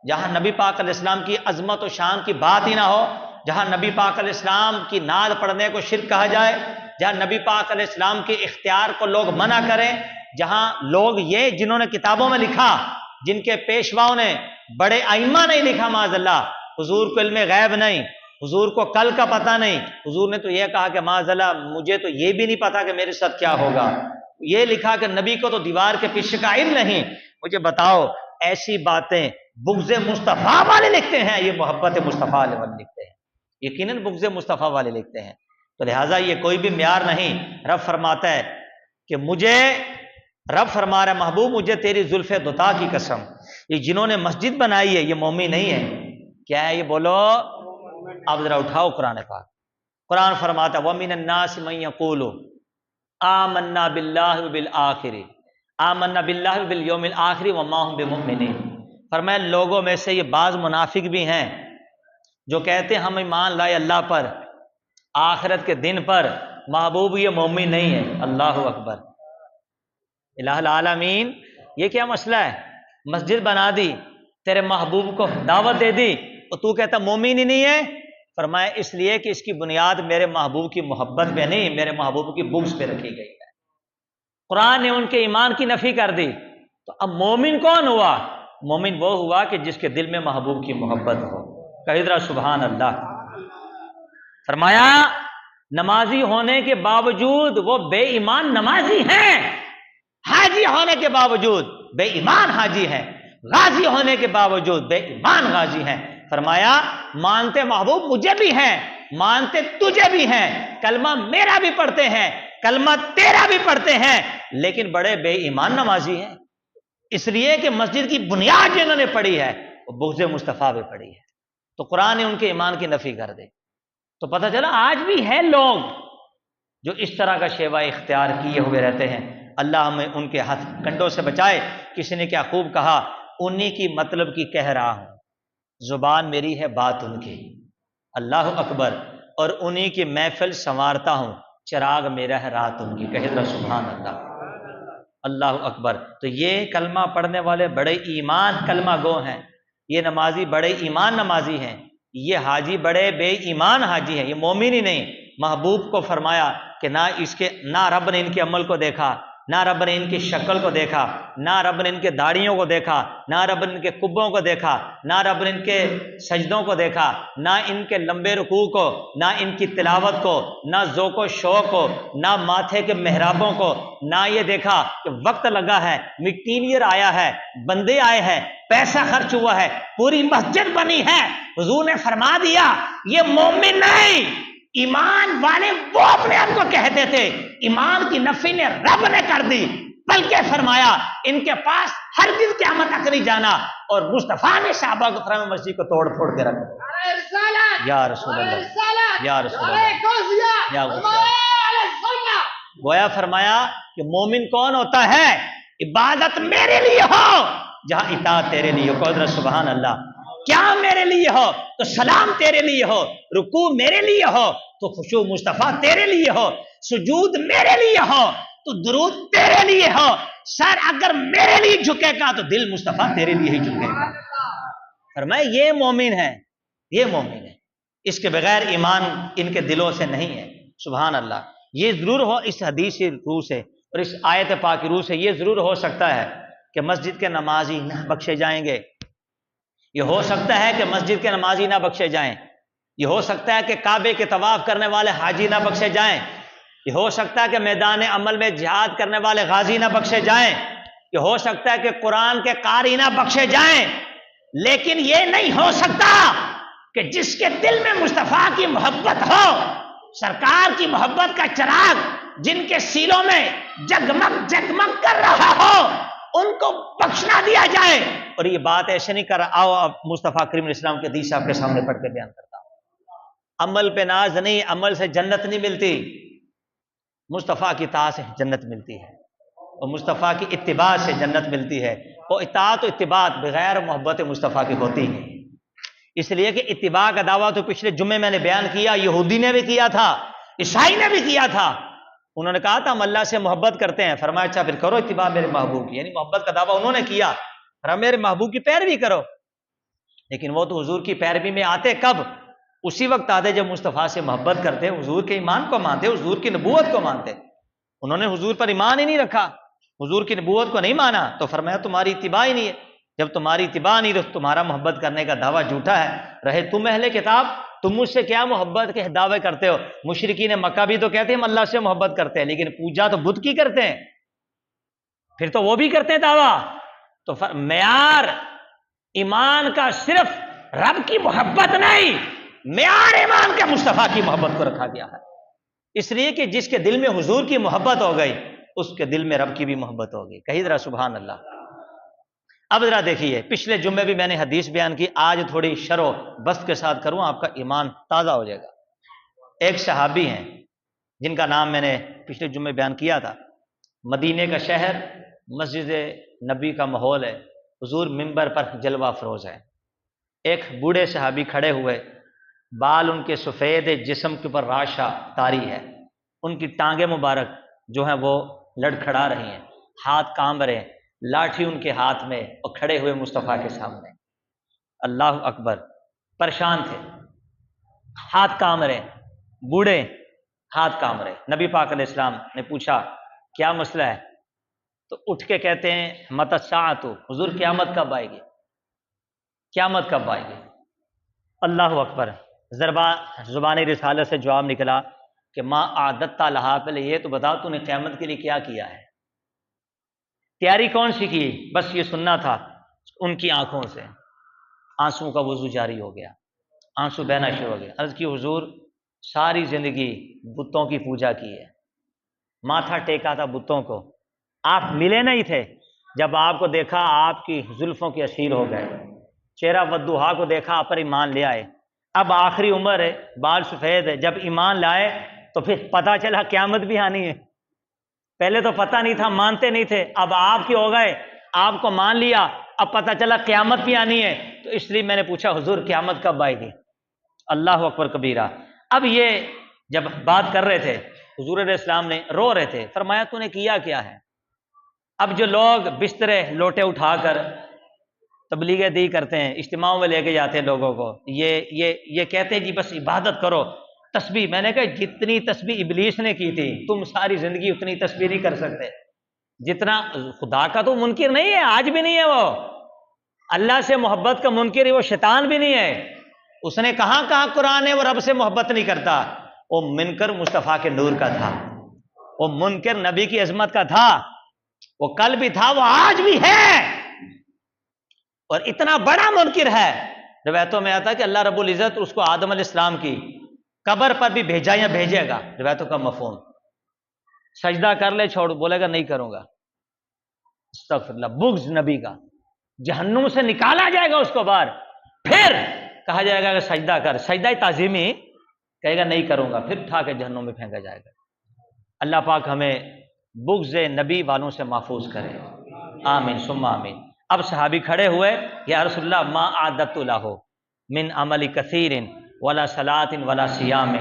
جہاں نبی پاک علیہ السلام کی عظمت و شان کی بات ہی نہ ہو، جہاں نبی پاک علیہ السلام کی نعت پڑھنے کو شرک کہا جائے، جہاں نبی پاک علیہ السلام کے اختیار کو لوگ منع کریں، جہاں لوگ یہ جنہوں نے کتابوں میں لکھا، جن کے پیشواؤں نے، بڑے ائمہ نے لکھا معاذ اللہ، حضور کو علم غیب نہیں، حضور کو کل کا پتہ نہیں، حضور نے تو یہ کہا کہ معاذ اللہ مجھے تو یہ بھی نہیں پتا کہ میرے ساتھ کیا ہوگا. یہ لکھا کہ نبی کو تو دیوار کے پیچھے کا علم نہیں. مجھے بتاؤ ایسی باتیں بغض مصطفیٰ والے لکھتے ہیں، یہ محبت مصطفیٰ والے لکھتے ہیں؟ یقیناً بغض مصطفیٰ والے لکھتے ہیں. تو لہٰذا یہ کوئی بھی معیار نہیں. رب فرماتا ہے کہ مجھے، رب فرما رہا ہے محبوب مجھے تیری زلف دتا کی قسم، یہ جنہوں نے مسجد بنائی ہے یہ مومن نہیں ہے. کیا ہے یہ بولو؟ آپ ذرا اٹھاؤ قرآن پاک. قرآن فرماتا ہے وَمِنَ النَّاسِ مَن يَقُولُ آمَنَّا بِاللَّهِ وَبِالْآخِرِ آمَنَّا بِاللَّهِ وَبِالْيَوْمِ الْآخِرِ وَمَا هُمْ بِمُؤْمِنِينَ. فرمایا لوگوں میں سے یہ بعض منافق بھی ہیں جو کہتے ہیں ہم ایمان لائے اللہ پر، آخرت کے دن پر، محبوب یہ مومن نہیں ہے. اللہ اکبر، الہ العالمین. یہ کیا مسئلہ ہے؟ مسجد بنا دی، تیرے محبوب کو دعوت دے دی، اور تو کہتا مومن ہی نہیں ہے. فرمایا اس لیے کہ اس کی بنیاد میرے محبوب کی محبت پہ نہیں، میرے محبوب کی بغض پہ رکھی گئی ہے. قرآن نے ان کے ایمان کی نفی کر دی. تو اب مومن کون ہوا؟ مومن وہ ہوا کہ جس کے دل میں محبوب کی محبت ہو. کہہ ذرا سبحان اللہ. فرمایا نمازی ہونے کے باوجود وہ بے ایمان نمازی ہیں، حاجی ہونے کے باوجود بے ایمان حاجی ہیں. غازی ہونے کے باوجود بے ایمان غازی ہیں. فرمایا مانتے محبوب مجھے بھی ہیں، مانتے تجھے بھی ہیں، کلمہ میرا بھی پڑھتے ہیں، کلمہ تیرا بھی پڑھتے ہیں، لیکن بڑے بے ایمان نمازی ہیں، اس لیے کہ مسجد کی بنیاد جنہوں نے پڑھی ہے وہ بغض مصطفیٰ پہ پڑھی ہے. تو قرآن نے ان کے ایمان کی نفی کر دی. تو پتہ چلا آج بھی ہیں لوگ جو اس طرح کا شیوہ اختیار کیے ہوئے رہتے ہیں. اللہ ہمیں ان کے ہاتھ کنڈوں سے بچائے. کسی نے کیا خوب کہا، انہی کی مطلب کی کہہ رہا ہوں، زبان میری ہے بات ان کی، اللہ اکبر، اور انہی کی محفل سنوارتا ہوں، چراغ میرا ہے رات ان کی. کہے ذرا سبحان اللہ، اللہ اکبر. تو یہ کلمہ پڑھنے والے بڑے ایمان کلمہ گو ہیں، یہ نمازی بڑے ایمان نمازی ہیں، یہ حاجی بڑے بے ایمان حاجی ہیں، یہ مومن ہی نہیں. محبوب کو فرمایا کہ نہ رب نے ان کے عمل کو دیکھا، نہ رب نے ان کی شکل کو دیکھا، نہ رب نے ان کے داڑھیوں کو دیکھا، نہ رب نے ان کے کبوں کو دیکھا، نہ رب نے ان کے سجدوں کو دیکھا، نہ ان کے لمبے رکوع کو، نہ ان کی تلاوت کو، نہ ذوق و شوق کو، نہ ماتھے کے محرابوں کو، نہ یہ دیکھا کہ وقت لگا ہے، میٹینئر آیا ہے، بندے آئے ہیں، پیسہ خرچ ہوا ہے، پوری مسجد بنی ہے. حضور نے فرما دیا یہ مومن نہیں. ایمان والے وہ اپنے آپ کو کہتے تھے، ایمان کی نفی نے رب نے کر دی، بلکہ فرمایا ان کے پاس ہرگز قیامت تک نہیں جانا. اور مصطفیٰ نے صحابہ کو فرمایا مسجد کو توڑ پھوڑ کے رکھ دیا. یا رسول اللہ، یا رسول اللہ، یا گویا فرمایا کہ مومن کون ہوتا ہے؟ عبادت میرے لیے ہو جہاں اطاعت تیرے لیے ہو. قدر سبحان اللہ. کیا میرے لیے ہو تو سلام تیرے لیے ہو، رکوع میرے لیے ہو تو خشوع مصطفیٰ تیرے لیے ہو، سجود میرے لیے ہو تو درود تیرے لیے ہو. سر اگر میرے لیے جھکے گا تو دل مصطفیٰ تیرے لیے ہی جھکے گا. فرمایا یہ مومن ہے، یہ مومن ہے، اس کے بغیر ایمان ان کے دلوں سے نہیں ہے. سبحان اللہ. یہ ضرور ہو اس حدیث کی روح سے اور اس آیت پاک کی روح سے یہ ضرور ہو سکتا ہے کہ مسجد کے نمازی نہ بخشے جائیں گے. یہ ہو سکتا ہے کہ مسجد کے نمازی نہ بخشے جائیں. یہ ہو سکتا ہے کہ کعبے کے طواف کرنے والے حاجی نہ بخشے جائیں. یہ ہو سکتا ہے کہ میدان عمل میں جہاد کرنے والے غازی نہ بخشے جائیں. یہ ہو سکتا ہے کہ قرآن کے قاری نہ بخشے جائیں. لیکن یہ نہیں ہو سکتا کہ جس کے دل میں مصطفیٰ کی محبت ہو، سرکار کی محبت کا چراغ جن کے سینوں میں جگمگ جگمگ کر رہا ہو، ان کو بخشنا دیا جائے. اور یہ بات ایسے نہیں کر رہا. آؤ اب مصطفیٰ کریم علیہ السلام کے حدیث آپ کے سامنے پڑھ کے بیان کرتا ہوں. عمل پہ ناز نہیں، عمل سے جنت نہیں ملتی، مصطفیٰ کی اطاعت سے جنت ملتی ہے، اور مصطفیٰ کی اتباع سے جنت ملتی ہے. اور اطاعت و اتباع بغیر محبت مصطفیٰ کی ہوتی ہے. اس لیے کہ اتباع کا دعویٰ تو پچھلے جمعے میں نے بیان کیا، یہودی نے بھی کیا تھا، عیسائی نے بھی کیا تھا. انہوں نے کہا تھا ہم اللہ سے محبت کرتے ہیں. فرمایا اچھا پھر کرو اتباع میرے محبوب کی، یعنی محبت کا دعویٰ انہوں نے کیا، فرمایا میرے محبوب کی پیروی کرو. لیکن وہ تو حضور کی پیروی میں آتے کب؟ اسی وقت آتے جب مصطفیٰ سے محبت کرتے، حضور کے ایمان کو مانتے، حضور کی نبوت کو مانتے. انہوں نے حضور پر ایمان ہی نہیں رکھا، حضور کی نبوت کو نہیں مانا، تو فرمایا تمہاری اتباع ہی نہیں ہے. جب تمہاری اتباع نہیں تو تمہارا محبت کرنے کا دعویٰ جھوٹا ہے. رہے تم اہل کتاب، تم مجھ سے کیا محبت کے دعوے کرتے ہو؟ مشرکین مکہ بھی تو کہتے ہیں ہم اللہ سے محبت کرتے ہیں، لیکن پوجا تو بت کی کرتے ہیں. پھر تو وہ بھی کرتے ہیں دعویٰ. تو معیار ایمان کا صرف رب کی محبت نہیں، معیار ایمان کا مصطفیٰ کی محبت کو رکھا گیا ہے. اس لیے کہ جس کے دل میں حضور کی محبت ہو گئی اس کے دل میں رب کی بھی محبت ہوگی. کہیے ذرا سبحان اللہ. اب ذرا دیکھیے، پچھلے جمعے بھی میں نے حدیث بیان کی، آج تھوڑی شرح و بسط کے ساتھ کروں، آپ کا ایمان تازہ ہو جائے گا. ایک صحابی ہیں جن کا نام میں نے پچھلے جمعے بیان کیا تھا. مدینے کا شہر، مسجد نبی کا ماحول ہے، حضور منبر پر جلوہ افروز ہے. ایک بوڑھے صحابی کھڑے ہوئے، بال ان کے سفید، جسم کے اوپر راشا طاری ہے، ان کی ٹانگیں مبارک جو ہیں وہ لڑکھڑا رہی ہیں، ہاتھ کانپ رہے ہیں، لاٹھی ان کے ہاتھ میں، اور کھڑے ہوئے مصطفیٰ کے سامنے. اللہ اکبر. پریشان تھے، ہاتھ کانپ رہے، بوڑھے ہاتھ کانپ رہے. نبی پاک علیہ السلام نے پوچھا کیا مسئلہ ہے؟ تو اٹھ کے کہتے ہیں متی الساعۃ، حضور قیامت کب آئے گی؟ قیامت کب آئے گی؟ اللہ اکبر. زبان رسالت سے جواب نکلا کہ ما اعددت لہا، پہلے یہ تو بتا تو نے قیامت کے لیے کیا کیا ہے، تیاری کون سی کی؟ بس یہ سننا تھا. اس ان کی آنکھوں سے آنسو کا وضو جاری ہو گیا، آنسو بہنا شروع ہو گیا۔ عرض کی حضور ساری زندگی بتوں کی پوجا کی ہے، ماتھا ٹیکا تھا بتوں کو، آپ ملے نہیں تھے، جب آپ کو دیکھا آپ کی زلفوں کے اسیر ہو گئے، چہرہ ودوہا کو دیکھا آپ پر ایمان لے آئے، اب آخری عمر ہے، بال سفید ہے، جب ایمان لائے تو پھر پتہ چلا قیامت بھی آنی ہے۔ پہلے تو پتہ نہیں تھا، مانتے نہیں تھے، اب آپ کے ہو گئے، آپ کو مان لیا، اب پتہ چلا قیامت بھی آنی ہے، تو اس لیے میں نے پوچھا حضور قیامت کب آئے گی؟ اللہ اکبر کبیرہ۔ اب یہ جب بات کر رہے تھے حضور علیہ السلام نے رو رہے تھے، فرمایا تو نے کیا کیا ہے؟ اب جو لوگ بسترے لوٹے اٹھا کر تبلیغ دی کرتے ہیں، اجتماعوں میں لے کے جاتے ہیں لوگوں کو، یہ کہتے ہیں جی بس عبادت کرو، تسبیح۔ میں نے کہا جتنی تسبیح ابلیس نے کی تھی تم ساری زندگی اتنی تسبیح نہیں کر سکتے، جتنا خدا کا تو منکر نہیں ہے، آج بھی نہیں ہے، وہ اللہ سے محبت کا منکر ہے، وہ شیطان بھی نہیں ہے۔ اس نے کہاں قرآن ہے وہ رب سے محبت نہیں کرتا؟ وہ منکر مصطفیٰ کے نور کا تھا، وہ منکر نبی کی عظمت کا تھا، وہ کل بھی تھا، وہ آج بھی ہے، اور اتنا بڑا منکر ہے۔ روایتوں میں آتا ہے کہ اللہ رب العزت اس کو آدم علیہ السلام کی قبر پر بھی بھیجا یا بھیجے گا، روایتوں کا مفہوم، سجدہ کر لے چھوڑ، بولے گا نہیں کروں گا، استغفر اللہ، بغض نبی کا، جہنم سے نکالا جائے گا اس کو باہر، پھر کہا جائے گا کہ سجدہ کر، سجدہ تعظیمی، کہے گا نہیں کروں گا، پھر اٹھا کے جہنم میں پھینکا جائے گا۔ اللہ پاک ہمیں بغض نبی والوں سے محفوظ کرے، آمین ثم آمین۔ اب صحابی کھڑے ہوئے، یا رسول اللہ ما عادت لہ من عمل کثیر ولا صلاۃ ولا صیام،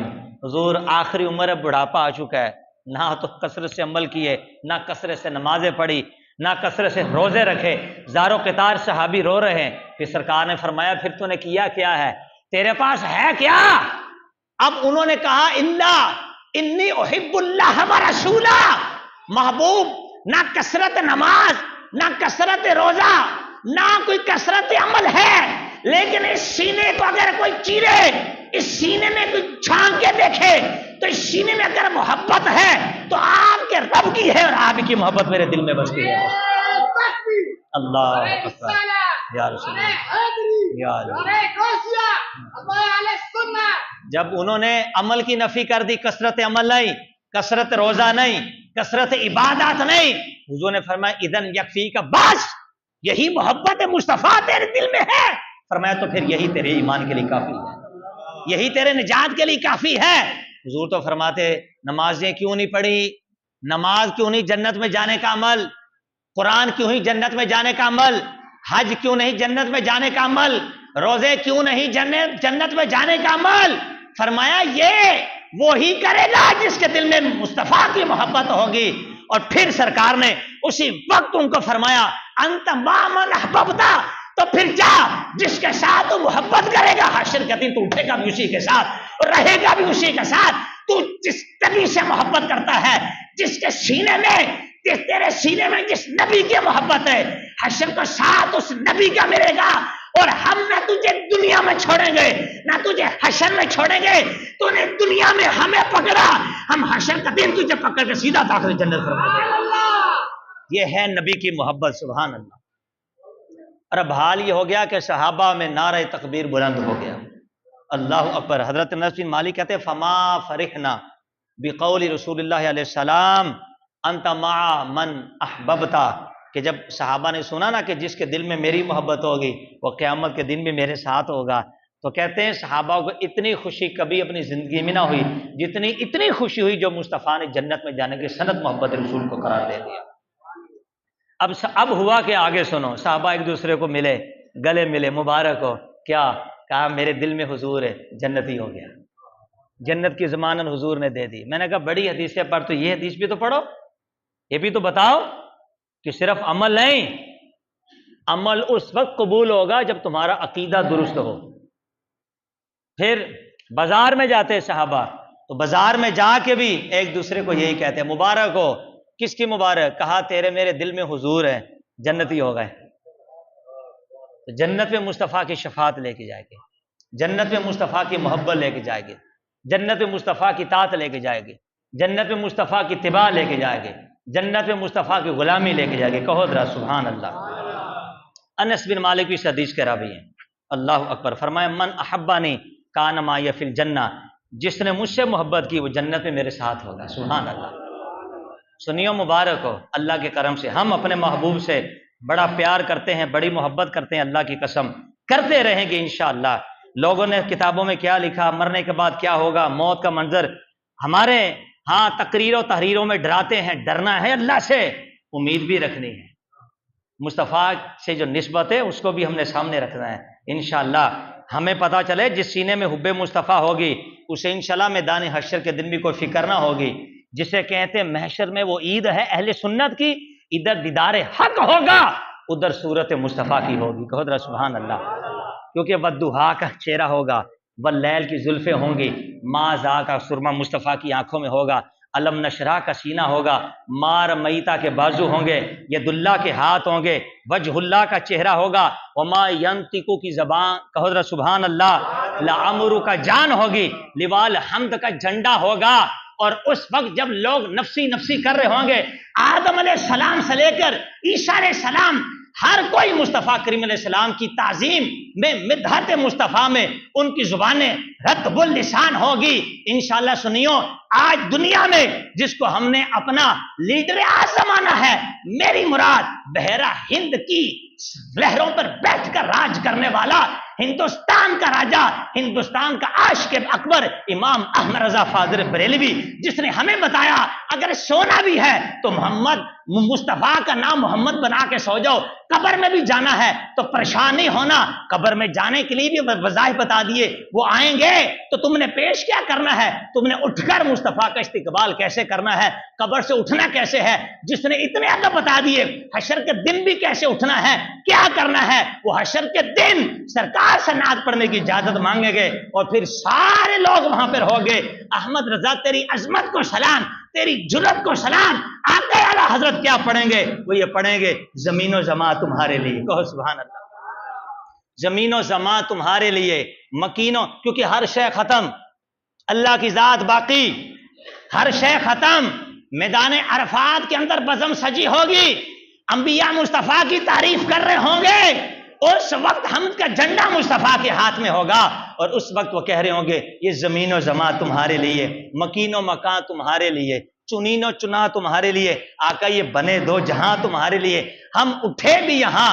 حضور آخری عمر ہے، بڑھاپا آ چکا ہے، نہ تو کثرت سے عمل کیے، نہ کثرت سے نمازیں پڑھی، نہ کثرت سے روزے رکھے، زارو قطار صحابی رو رہے ہیں۔ پھر سرکار نے فرمایا پھر تو نے کیا کیا ہے، تیرے پاس ہے کیا؟ اب انہوں نے کہا انی احب اللہ و رسولہ، محبوب نہ کثرت نماز، نہ کثرت روزہ، نہ کوئی کثرت عمل ہے، لیکن اس سینے کو اگر کوئی چیرے، اس سینے میں کوئی چھانک کے دیکھے تو اس سینے میں اگر محبت ہے تو آپ کے رب کی ہے، اور آپ کی محبت میرے دل میں بستی ہے۔ اللہ اکبر، یا رسول اللہ، یا جب انہوں نے عمل کی نفی کر دی، کثرت عمل نہیں، کثرت روزہ نہیں، کثرت عبادات نہیں، حضور نے فرمایا اذن یکفیک، بس یہی محبت مصطفیٰ تیرے دل میں ہے، فرمایا تو پھر یہی تیرے ایمان کے لیے کافی ہے، یہی تیرے نجات کے لیے کافی ہے۔ حضور تو فرماتے نمازیں کیوں نہیں پڑھی، نماز کیوں نہیں جنت میں جانے کا عمل، قرآن کیوں نہیں جنت میں جانے کا عمل، حج کیوں نہیں جنت میں جانے کا عمل، روزے کیوں نہیں جنت میں جانے کا عمل؟ فرمایا یہ وہی کرے گا جس کے دل میں مصطفیٰ کی محبت ہوگی۔ اور پھر سرکار نے اسی وقت ان کو فرمایا انت ما من احببتا، تو پھر جا جس کے ساتھ تو محبت کرے گا، حشر کے دن تو اٹھے گا بھی اسی کے ساتھ اور رہے گا بھی اسی کے ساتھ۔ تو جس نبی سے محبت کرتا ہے، جس کے سینے میں، تیرے سینے میں جس نبی کی محبت ہے، حشر کو ساتھ اس نبی کا ملے گا، اور ہم نہ تجھے دنیا میں چھوڑیں گے نہ تجھے حشر میں چھوڑیں گے۔ تو نے دنیا میں ہمیں پکڑا، ہم حشر کا دن تجھے پکڑ کے سیدھا داخل جنت فرما دیں گے۔ یہ ہے نبی کی محبت، سبحان اللہ۔ اور اب حال یہ ہو گیا کہ صحابہ میں نعرہ تکبیر بلند ہو گیا، اللہ اکبر۔ حضرت انس بن مالک کہتے فما فرحنا بقول رسول اللہ علیہ السلام انت مع من احببتا، کہ جب صحابہ نے سنا نا کہ جس کے دل میں میری محبت ہوگی وہ قیامت کے دن بھی میرے ساتھ ہوگا، تو کہتے ہیں صحابہ کو اتنی خوشی کبھی اپنی زندگی میں نہ ہوئی جتنی اتنی خوشی ہوئی جو مصطفیٰ نے جنت میں جانے کی سند محبت رسول کو قرار دے دیا۔ اب ہوا کہ آگے سنو، صحابہ ایک دوسرے کو ملے، گلے ملے، مبارک ہو، کیا کہا میرے دل میں حضور ہے، جنتی ہو گیا، جنت کی ضمانت حضور نے دے دی۔ میں نے کہا بڑی حدیثیں پڑھ، تو یہ حدیث بھی تو پڑھو، یہ بھی تو بتاؤ کہ صرف عمل نہیں، عمل اس وقت قبول ہوگا جب تمہارا عقیدہ درست ہو۔ پھر بازار میں جاتے صحابہ، تو بازار میں جا کے بھی ایک دوسرے کو یہی کہتے ہیں مبارک ہو، کس کی مبارک؟ کہا تیرے میرے دل میں حضور ہے، جنتی ہو گئے۔ تو جنت میں مصطفیٰ کی شفاعت لے کے جائے گے، جنت میں مصطفیٰ کی محبت لے کے جائے گے، جنت میں مصطفیٰ کی اطاعت لے کے جائے گے، جنت میں مصطفیٰ کی اتباع لے کے جائے گے، جنت میں مصطفیٰ کی غلامی لے کے جائے گے۔ کہو ذرا سبحان اللہ۔ انس بن مالک بھی اس حدیث کے راوی ہیں۔ اللہ اکبر، فرمایا من احبانی کان معی فی الجنہ، جس نے مجھ سے محبت کی وہ جنت میں میرے ساتھ ہوگا۔ سبحان اللہ، سنیو مبارک ہو اللہ کے کرم سے، ہم اپنے محبوب سے بڑا پیار کرتے ہیں، بڑی محبت کرتے ہیں، اللہ کی قسم کرتے رہیں گے انشاءاللہ۔ لوگوں نے کتابوں میں کیا لکھا، مرنے کے بعد کیا ہوگا، موت کا منظر، ہمارے ہاں تقریر و تحریروں میں ڈراتے ہیں، ڈرنا ہے اللہ سے، امید بھی رکھنی ہے، مصطفیٰ سے جو نسبت ہے اس کو بھی ہم نے سامنے رکھنا ہے انشاءاللہ۔ ہمیں پتہ چلے جس سینے میں حب مصطفیٰ ہوگی اسے انشاءاللہ میدان حشر کے دن بھی کوئی فکر نہ ہوگی۔ جسے کہتے ہیں محشر میں وہ عید ہے اہل سنت کی، ادھر دیدار حق ہوگا ادھر صورت مصطفیٰ کی ہوگی، کہو ذرا سبحان اللہ، کیونکہ والضحیٰ کا چہرہ ہوگا، واللیل کی زلفیں ہوں گی، ما ذا کا سرما مصطفیٰ کی آنکھوں میں ہوگا، علم نشرہ کا سینہ ہوگا، مار میتا کے بازو ہوں گے، ید اللہ کے ہاتھ ہوں گے، وجہ اللہ کا چہرہ ہوگا، وما ینطق کی زبان، کہو ذرا سبحان اللہ، لعمرو کا جان ہوگی، لیوال حمد کا جھنڈا ہوگا۔ اور اس وقت جب لوگ نفسی نفسی کر رہے ہوں گے، آدم علیہ السلام سے لے کر عیسیٰ علیہ السلام، ہر کوئی مصطفیٰ کریم علیہ السلام کی تعظیم میں، مدحت مصطفیٰ میں ان کی زبانیں رطب اللسان ہوگی انشاءاللہ۔ سنیو، آج دنیا میں جس کو ہم نے اپنا لیڈر اعظم مانا ہے، میری مراد بحیرہ ہند کی لہروں پر بیٹھ کر راج کرنے والا، ہندوستان کا راجہ، ہندوستان کا عاشق اکبر امام احمد رضا فاضل بریلوی، جس نے ہمیں بتایا اگر سونا بھی ہے تو محمد مصطفیٰ کا نام محمد بنا کے سو جاؤ، قبر میں بھی جانا ہے تو پریشان نہیں ہونا، قبر میں جانے کے لیے بھی وظائف بتا دیے، وہ آئیں گے تو تم نے پیش کیا کرنا ہے، تم نے اٹھ کر مصطفیٰ کا استقبال کیسے کرنا ہے، قبر سے اٹھنا کیسے ہے، جس نے اتنے ادب بتا دیے، حشر کے دن بھی کیسے اٹھنا ہے، کیا کرنا ہے، وہ حشر کے دن سرکار سے نعت پڑھنے کی اجازت مانگیں گے اور پھر سارے لوگ وہاں پر ہوں گے، احمد رضا تیری عظمت کو سلام، تیری جرت کو سلام، آقا اعلیٰ حضرت کیا پڑھیں گے، وہ یہ پڑھیں گے زمین و زمان تمہارے لیے، کہو سبحان اللہ، زمین و زمان تمہارے لیے، مکینوں، کیونکہ ہر شے ختم، اللہ کی ذات باقی، ہر شے ختم، میدان عرفات کے اندر بزم سجی ہوگی، انبیاء مصطفیٰ کی تعریف کر رہے ہوں گے، اس وقت حمد کا جھنڈا مصطفیٰ کے ہاتھ میں ہوگا، اور اس وقت وہ کہہ رہے ہوں گے یہ زمین و زمان تمہارے لیے، مکین و مکان تمہارے لیے، چنین و چنا تمہارے لیے، آقا یہ بنے دو جہاں تمہارے لیے، ہم اٹھے بھی یہاں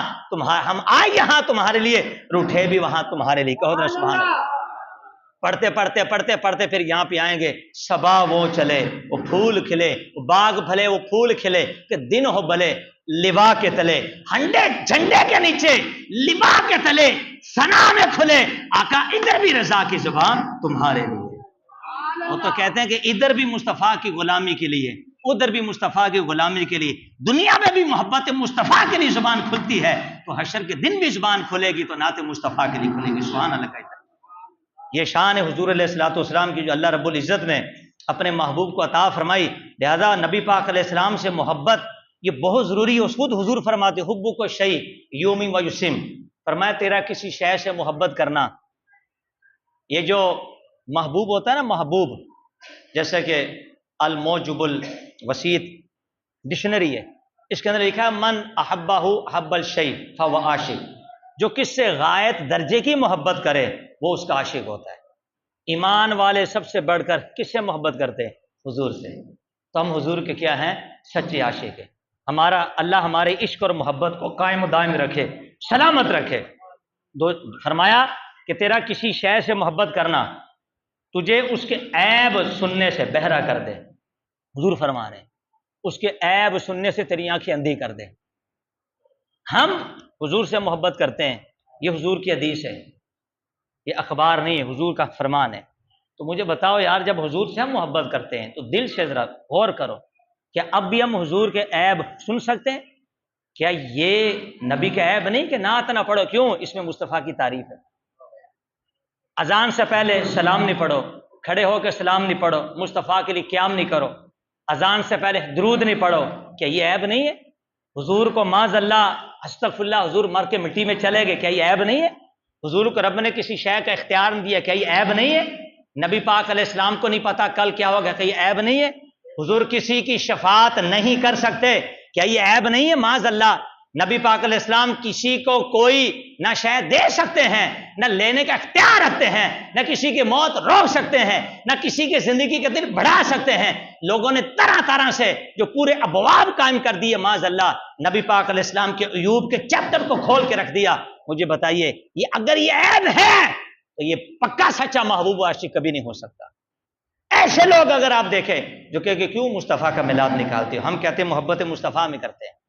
ہم آئے یہاں تمہارے لیے، روٹھے بھی وہاں تمہارے لیے، کہو سبحان اللہ۔ پڑھتے پڑھتے پڑھتے پڑھتے پھر یہاں پہ آئیں گے، صبا وہ چلے وہ پھول کھلے، وہ باغ پھلے وہ پھول کھلے، کہ دن ہو بلے لبا کے تلے، ہنڈے جھنڈے کے نیچے لبا کے تلے ثنا میں کھلے، آقا ادھر بھی رضا کی زبان تمہارے لیے۔ وہ تو کہتے ہیں کہ ادھر بھی مصطفیٰ کی غلامی کے لیے، ادھر بھی مصطفیٰ کی غلامی کے لیے، دنیا میں بھی محبت مصطفیٰ کے لیے زبان کھلتی ہے، تو حشر کے دن بھی زبان کھلے گی تو نعت مصطفیٰ کے لیے کھلے گی، سبحان اللہ کہتا ہے۔ یہ شان ہے حضور علیہ الصلوۃ والسلام کی جو اللہ رب العزت نے اپنے محبوب کو عطا فرمائی، لہذا نبی پاک علیہ السلام سے محبت یہ بہت ضروری ہے۔ خود حضور فرماتے حبک کو شیء یومی و یسم، فرمایا تیرا کسی شے سے محبت کرنا، یہ جو محبوب ہوتا ہے نا، محبوب جیسے کہ الموجب الوسیط ڈکشنری ہے، اس کے اندر لکھا ہے من احبہ احب الشیء فهو عاشق، جو کس سے غایت درجے کی محبت کرے وہ اس کا عاشق ہوتا ہے۔ ایمان والے سب سے بڑھ کر کس سے محبت کرتے ہیں؟ حضور سے، تو ہم حضور کے کیا ہیں؟ سچے عاشق ہیں۔ ہمارا اللہ ہمارے عشق اور محبت کو قائم و دائم رکھے، سلامت رکھے۔ فرمایا کہ تیرا کسی شے سے محبت کرنا تجھے اس کے عیب سننے سے بہرا کر دے، حضور فرما رہے ہیں اس کے عیب سننے سے تیری آنکھیں اندھی کر دے۔ ہم حضور سے محبت کرتے ہیں، یہ حضور کی حدیث ہے، یہ اخبار نہیں ہے، حضور کا فرمان ہے۔ تو مجھے بتاؤ یار، جب حضور سے ہم محبت کرتے ہیں تو دل سے ذرا غور کرو، کیا اب بھی ہم حضور کے عیب سن سکتے ہیں؟ کیا یہ نبی کا عیب نہیں کہ نعت نہ پڑھو؟ کیوں؟ اس میں مصطفیٰ کی تعریف ہے۔ اذان سے پہلے سلام نہیں پڑھو، کھڑے ہو کے سلام نہیں پڑھو، مصطفیٰ کے لیے قیام نہیں کرو، اذان سے پہلے درود نہیں پڑھو، کیا یہ عیب نہیں ہے؟ حضور کو معاذ اللہ استغفر اللہ، حضور مر کے مٹی میں چلے گئے، کیا یہ عیب نہیں ہے؟ حضور کو رب نے کسی شے کا اختیار نہیں دیا، کیا یہ عیب نہیں ہے؟ نبی پاک علیہ السلام کو نہیں پتا کل کیا ہوگا، کیا یہ عیب نہیں ہے؟ حضور کسی کی شفاعت نہیں کر سکتے، کیا یہ عیب نہیں ہے؟ معاذ اللہ نبی پاک علیہ السلام کسی کو کوئی نہ شے دے سکتے ہیں، نہ لینے کا اختیار رکھتے ہیں، نہ کسی کی موت روک سکتے ہیں، نہ کسی کی زندگی کے دن بڑھا سکتے ہیں۔ لوگوں نے طرح طرح سے جو پورے ابواب قائم کر دیے، معاذ اللہ نبی پاک علیہ السلام کے عیوب کے چیپٹر کو کھول کے رکھ دیا۔ مجھے بتائیے یہ اگر یہ عیب ہے تو یہ پکا سچا محبوب و عاشق کبھی نہیں ہو سکتا۔ ایسے لوگ اگر آپ دیکھیں جو کہ کیوں مصطفیٰ کا میلاد نکالتے ہو، ہم کہتے ہیں محبت مصطفیٰ میں کرتے ہیں،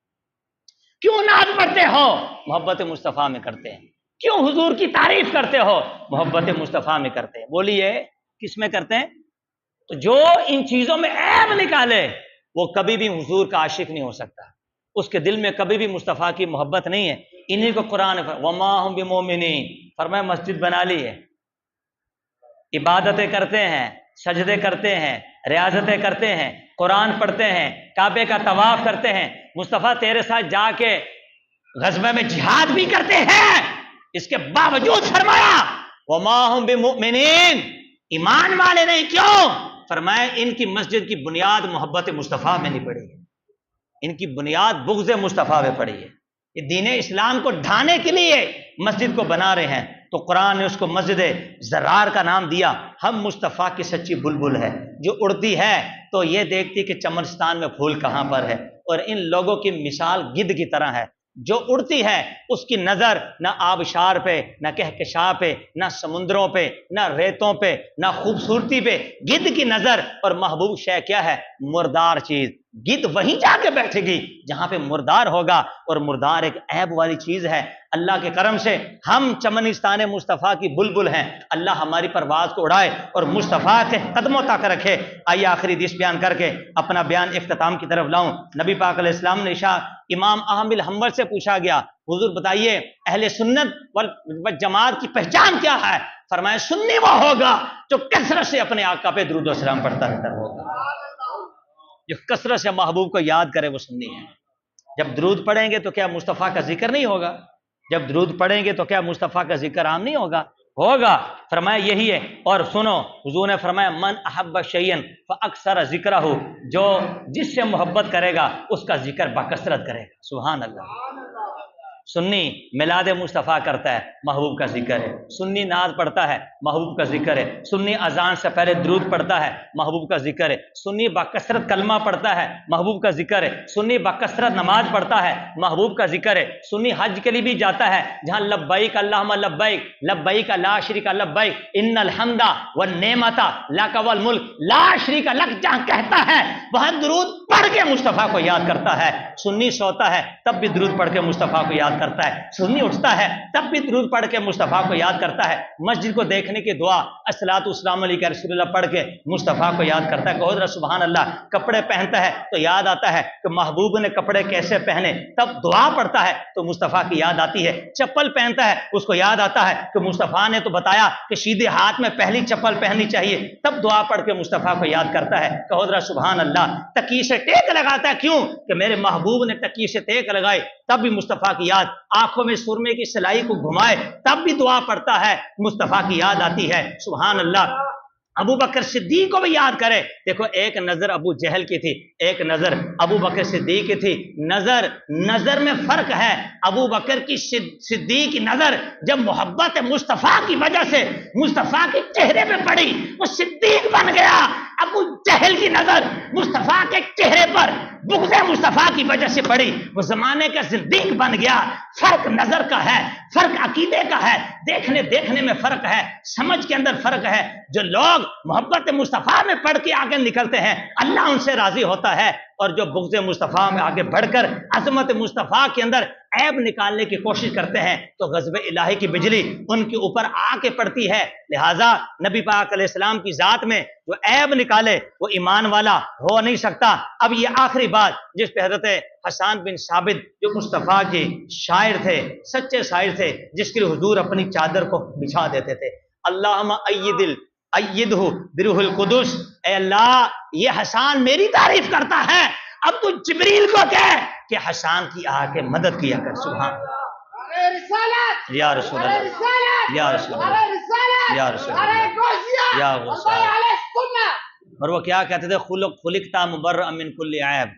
کیوں نعت پڑھتے ہو، محبت مصطفیٰ میں کرتے ہیں، کیوں حضور کی تعریف کرتے ہو، محبت مصطفیٰ میں کرتے ہیں۔ بولیے کس میں کرتے ہیں؟ تو جو ان چیزوں میں عیب نکالے وہ کبھی بھی حضور کا عاشق نہیں ہو سکتا، اس کے دل میں کبھی بھی مصطفیٰ کی محبت نہیں ہے۔ انہی کو قرآن وما ہم بمؤمنین فرمایا، مسجد بنا لی ہے، عبادتیں کرتے ہیں، سجدے کرتے ہیں، ریاضتیں کرتے ہیں، قرآن پڑھتے ہیں، کعبے کا طواف کرتے ہیں، مصطفیٰ تیرے ساتھ جا کے غزوہ میں جہاد بھی کرتے ہیں، اس کے باوجود فرمایا وما ہم بمؤمنین، ایمان والے نہیں۔ کیوں؟ فرمایا ان کی مسجد کی بنیاد محبت مصطفیٰ میں نہیں پڑی ہے، ان کی بنیاد بغض مصطفیٰ میں پڑی ہے۔ یہ دین اسلام کو ڈھانے کے لیے مسجد کو بنا رہے ہیں، تو قرآن نے اس کو مسجد زرار کا نام دیا۔ ہم مصطفیٰ کی سچی بلبل ہے جو اڑتی ہے تو یہ دیکھتی کہ چمنستان میں پھول کہاں پر ہے، اور ان لوگوں کی مثال گدھ کی طرح ہے، جو اڑتی ہے اس کی نظر نہ آبشار پہ، نہ کہکشاں پہ، نہ سمندروں پہ، نہ ریتوں پہ، نہ خوبصورتی پہ، گدھ کی نظر۔ اور محبوب شے کیا ہے؟ مردار چیز۔ گدھ وہیں جا کے بیٹھے گی جہاں پہ مردار ہوگا، اور مردار ایک عیب والی چیز ہے۔ اللہ کے کرم سے ہم چمنستان مصطفیٰ کی بلبل ہیں، اللہ ہماری پرواز کو اڑائے اور مصطفیٰ کے قدموں تک رکھے۔ آئیے آخری حدیث بیان کر کے اپنا بیان اختتام کی طرف لاؤں۔ نبی پاک علیہ السلام نے امام احمد الحنبل سے پوچھا گیا، حضور بتائیے اہل سنت والجماعت کی پہچان کیا ہے؟ فرمایا سنی وہ ہوگا جو کثرت سے اپنے آقا پہ درود و سلام پڑھتا رہتا ہوگا، جو کثرت سے محبوب کو یاد کرے وہ سنی ہے۔ جب درود پڑھیں گے تو کیا مصطفیٰ کا ذکر نہیں ہوگا؟ جب درود پڑھیں گے تو کیا مصطفیٰ کا ذکر عام نہیں ہوگا؟ ہوگا۔ فرمایا یہی ہے۔ اور سنو، حضور نے فرمایا من احب شیئا فاکثر ذکرہ، جو جس سے محبت کرے گا اس کا ذکر بکثرت کرے گا۔ سبحان اللہ۔ سنی میلاد مصطفیٰ کرتا ہے، محبوب کا ذکر ہے۔ سنی نعت پڑھتا ہے، محبوب کا ذکر ہے۔ سنی اذان سے پہلے درود پڑھتا ہے، محبوب کا ذکر ہے۔ سنی بکثرت کلمہ پڑھتا ہے، محبوب کا ذکر ہے۔ سنی بکثرت نماز پڑھتا ہے، محبوب کا ذکر ہے۔ سنی حج کے لیے بھی جاتا ہے، جہاں لبیک اللہم لبیک لبیک لا شریک لبیک ان الحمد والنعمت لک والملک لا شریک لک جہاں کہتا ہے وہاں درود پڑھ کے مصطفیٰ کو یاد کرتا ہے۔ سنی سوتا ہے تب بھی درود پڑھ کے مصطفیٰ کو یاد کرتا ہے، سنی اٹھتا ہے تب بھی درود پڑھ کے مصطفیٰ کو یاد کرتا ہے۔ مسجد کو دیکھنے کی دعا الصلاۃ والسلام علیک رسول اللہ پڑھ کے مصطفیٰ کو یاد کرتا ہے۔ کہو ذرا سبحان اللہ۔ کپڑے پہنتا ہے تو یاد آتا ہے کہ محبوب نے کپڑے کیسے پہنے، تب دعا پڑھتا ہے تو مصطفیٰ کی یاد آتی ہے۔ چپل پہنتا ہے اس کو یاد آتا ہے کہ مصطفیٰ نے تو بتایا کہ سیدھے ہاتھ میں پہلی چپل پہننی چاہیے، تب دعا پڑھ کے مصطفیٰ کو یاد کرتا ہے۔ کہو ذرا سبحان اللہ۔ تکیے سے ٹیک لگاتا ہے، کیوں کہ میرے محبوب نے تکیے سے ٹیک لگائے، تب بھی مصطفیٰ کی یاد۔ آنکھوں میں سرمے کی سلائی کو گھمائے تب بھی دعا پڑھتا ہے، مصطفیٰ کی یاد آتی ہے۔ سبحان اللہ۔ ابو بکر صدیق کو بھی یاد کرے۔ دیکھو ایک نظر ابو جہل کی تھی، ایک نظر ابو بکر صدیق کی تھی۔ نظر میں فرق ہے۔ ابو بکر کی صدیق کی نظر جب محبت مصطفیٰ کی وجہ سے مصطفیٰ کے چہرے پہ پڑی وہ صدیق بن گیا۔ ابو جہل کی نظر مصطفیٰ کے چہرے پر بغض مصطفیٰ کی وجہ سے پڑی، وہ زمانے کا صدیق بن گیا۔ فرق نظر کا ہے، فرق عقیدے کا ہے، دیکھنے میں فرق ہے، سمجھ کے اندر فرق ہے۔ جو لوگ محبت مصطفیٰ میں پڑھ کے آگے نکلتے ہیں اللہ ان سے راضی ہوتا ہے، اور جو بغض مصطفیٰ میں آگے بڑھ کر عظمت مصطفیٰ کے اندر عیب نکالنے کی کوشش کرتے ہیں تو غضب الہی کی بجلی ان کے اوپر آ کے پڑتی ہے۔ لہٰذا نبی پاک علیہ السلام کی ذات میں جو عیب نکالے وہ ایمان والا ہو نہیں سکتا۔ اب یہ آخری بات جس پہ حضرت حسان بن ثابت جو مصطفیٰ کے شاعر تھے، سچے شاعر تھے، جس کے لیے حضور اپنی چادر کو بچھا دیتے تھے، اللہم ایدہ بروح القدس، اے اللہ یہ حسان میری تعریف کرتا ہے، اب تو جبریل کو کہہ کہ حسان کی آ کے مدد کیا کر۔ سبحان اللہ، یا رسول اللہ، یا رسول اللہ، یا رسول اللہ، یا غوث۔ اور وہ کیا کہتے تھے؟ خلقتا مبرأ من کل عیب،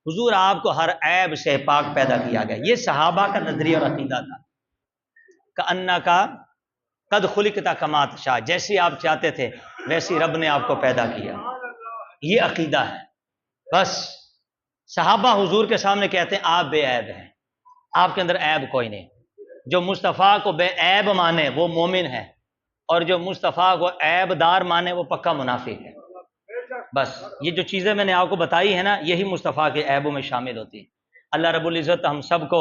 حضور آپ کو ہر عیب سے پاک پیدا کیا گیا. یہ صحابہ کا نظریہ اور عقیدہ تھا. کأنہ کا قد خلقت کما تشاء، جیسی آپ چاہتے تھے ویسی رب نے آپ کو پیدا کیا. یہ عقیدہ ہے. بس صحابہ حضور کے سامنے کہتے ہیں آپ بے عیب ہیں، آپ کے اندر عیب کوئی نہیں. جو مصطفیٰ کو بے عیب مانے وہ مومن ہے، اور جو مصطفیٰ کو عیب دار مانے وہ پکا منافق ہے. بس یہ جو چیزیں میں نے آپ کو بتائی ہیں نا، یہی مصطفیٰ کے عیبوں میں شامل ہوتی ہیں. اللہ رب العزت ہم سب کو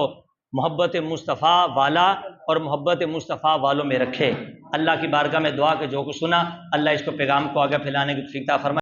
محبت مصطفیٰ والا اور محبت مصطفیٰ والوں میں رکھے. اللہ کی بارگاہ میں دعا کہ جو کچھ سنا اللہ اس کو پیغام کو آگے پھیلانے کی توفیق عطا فرمائے.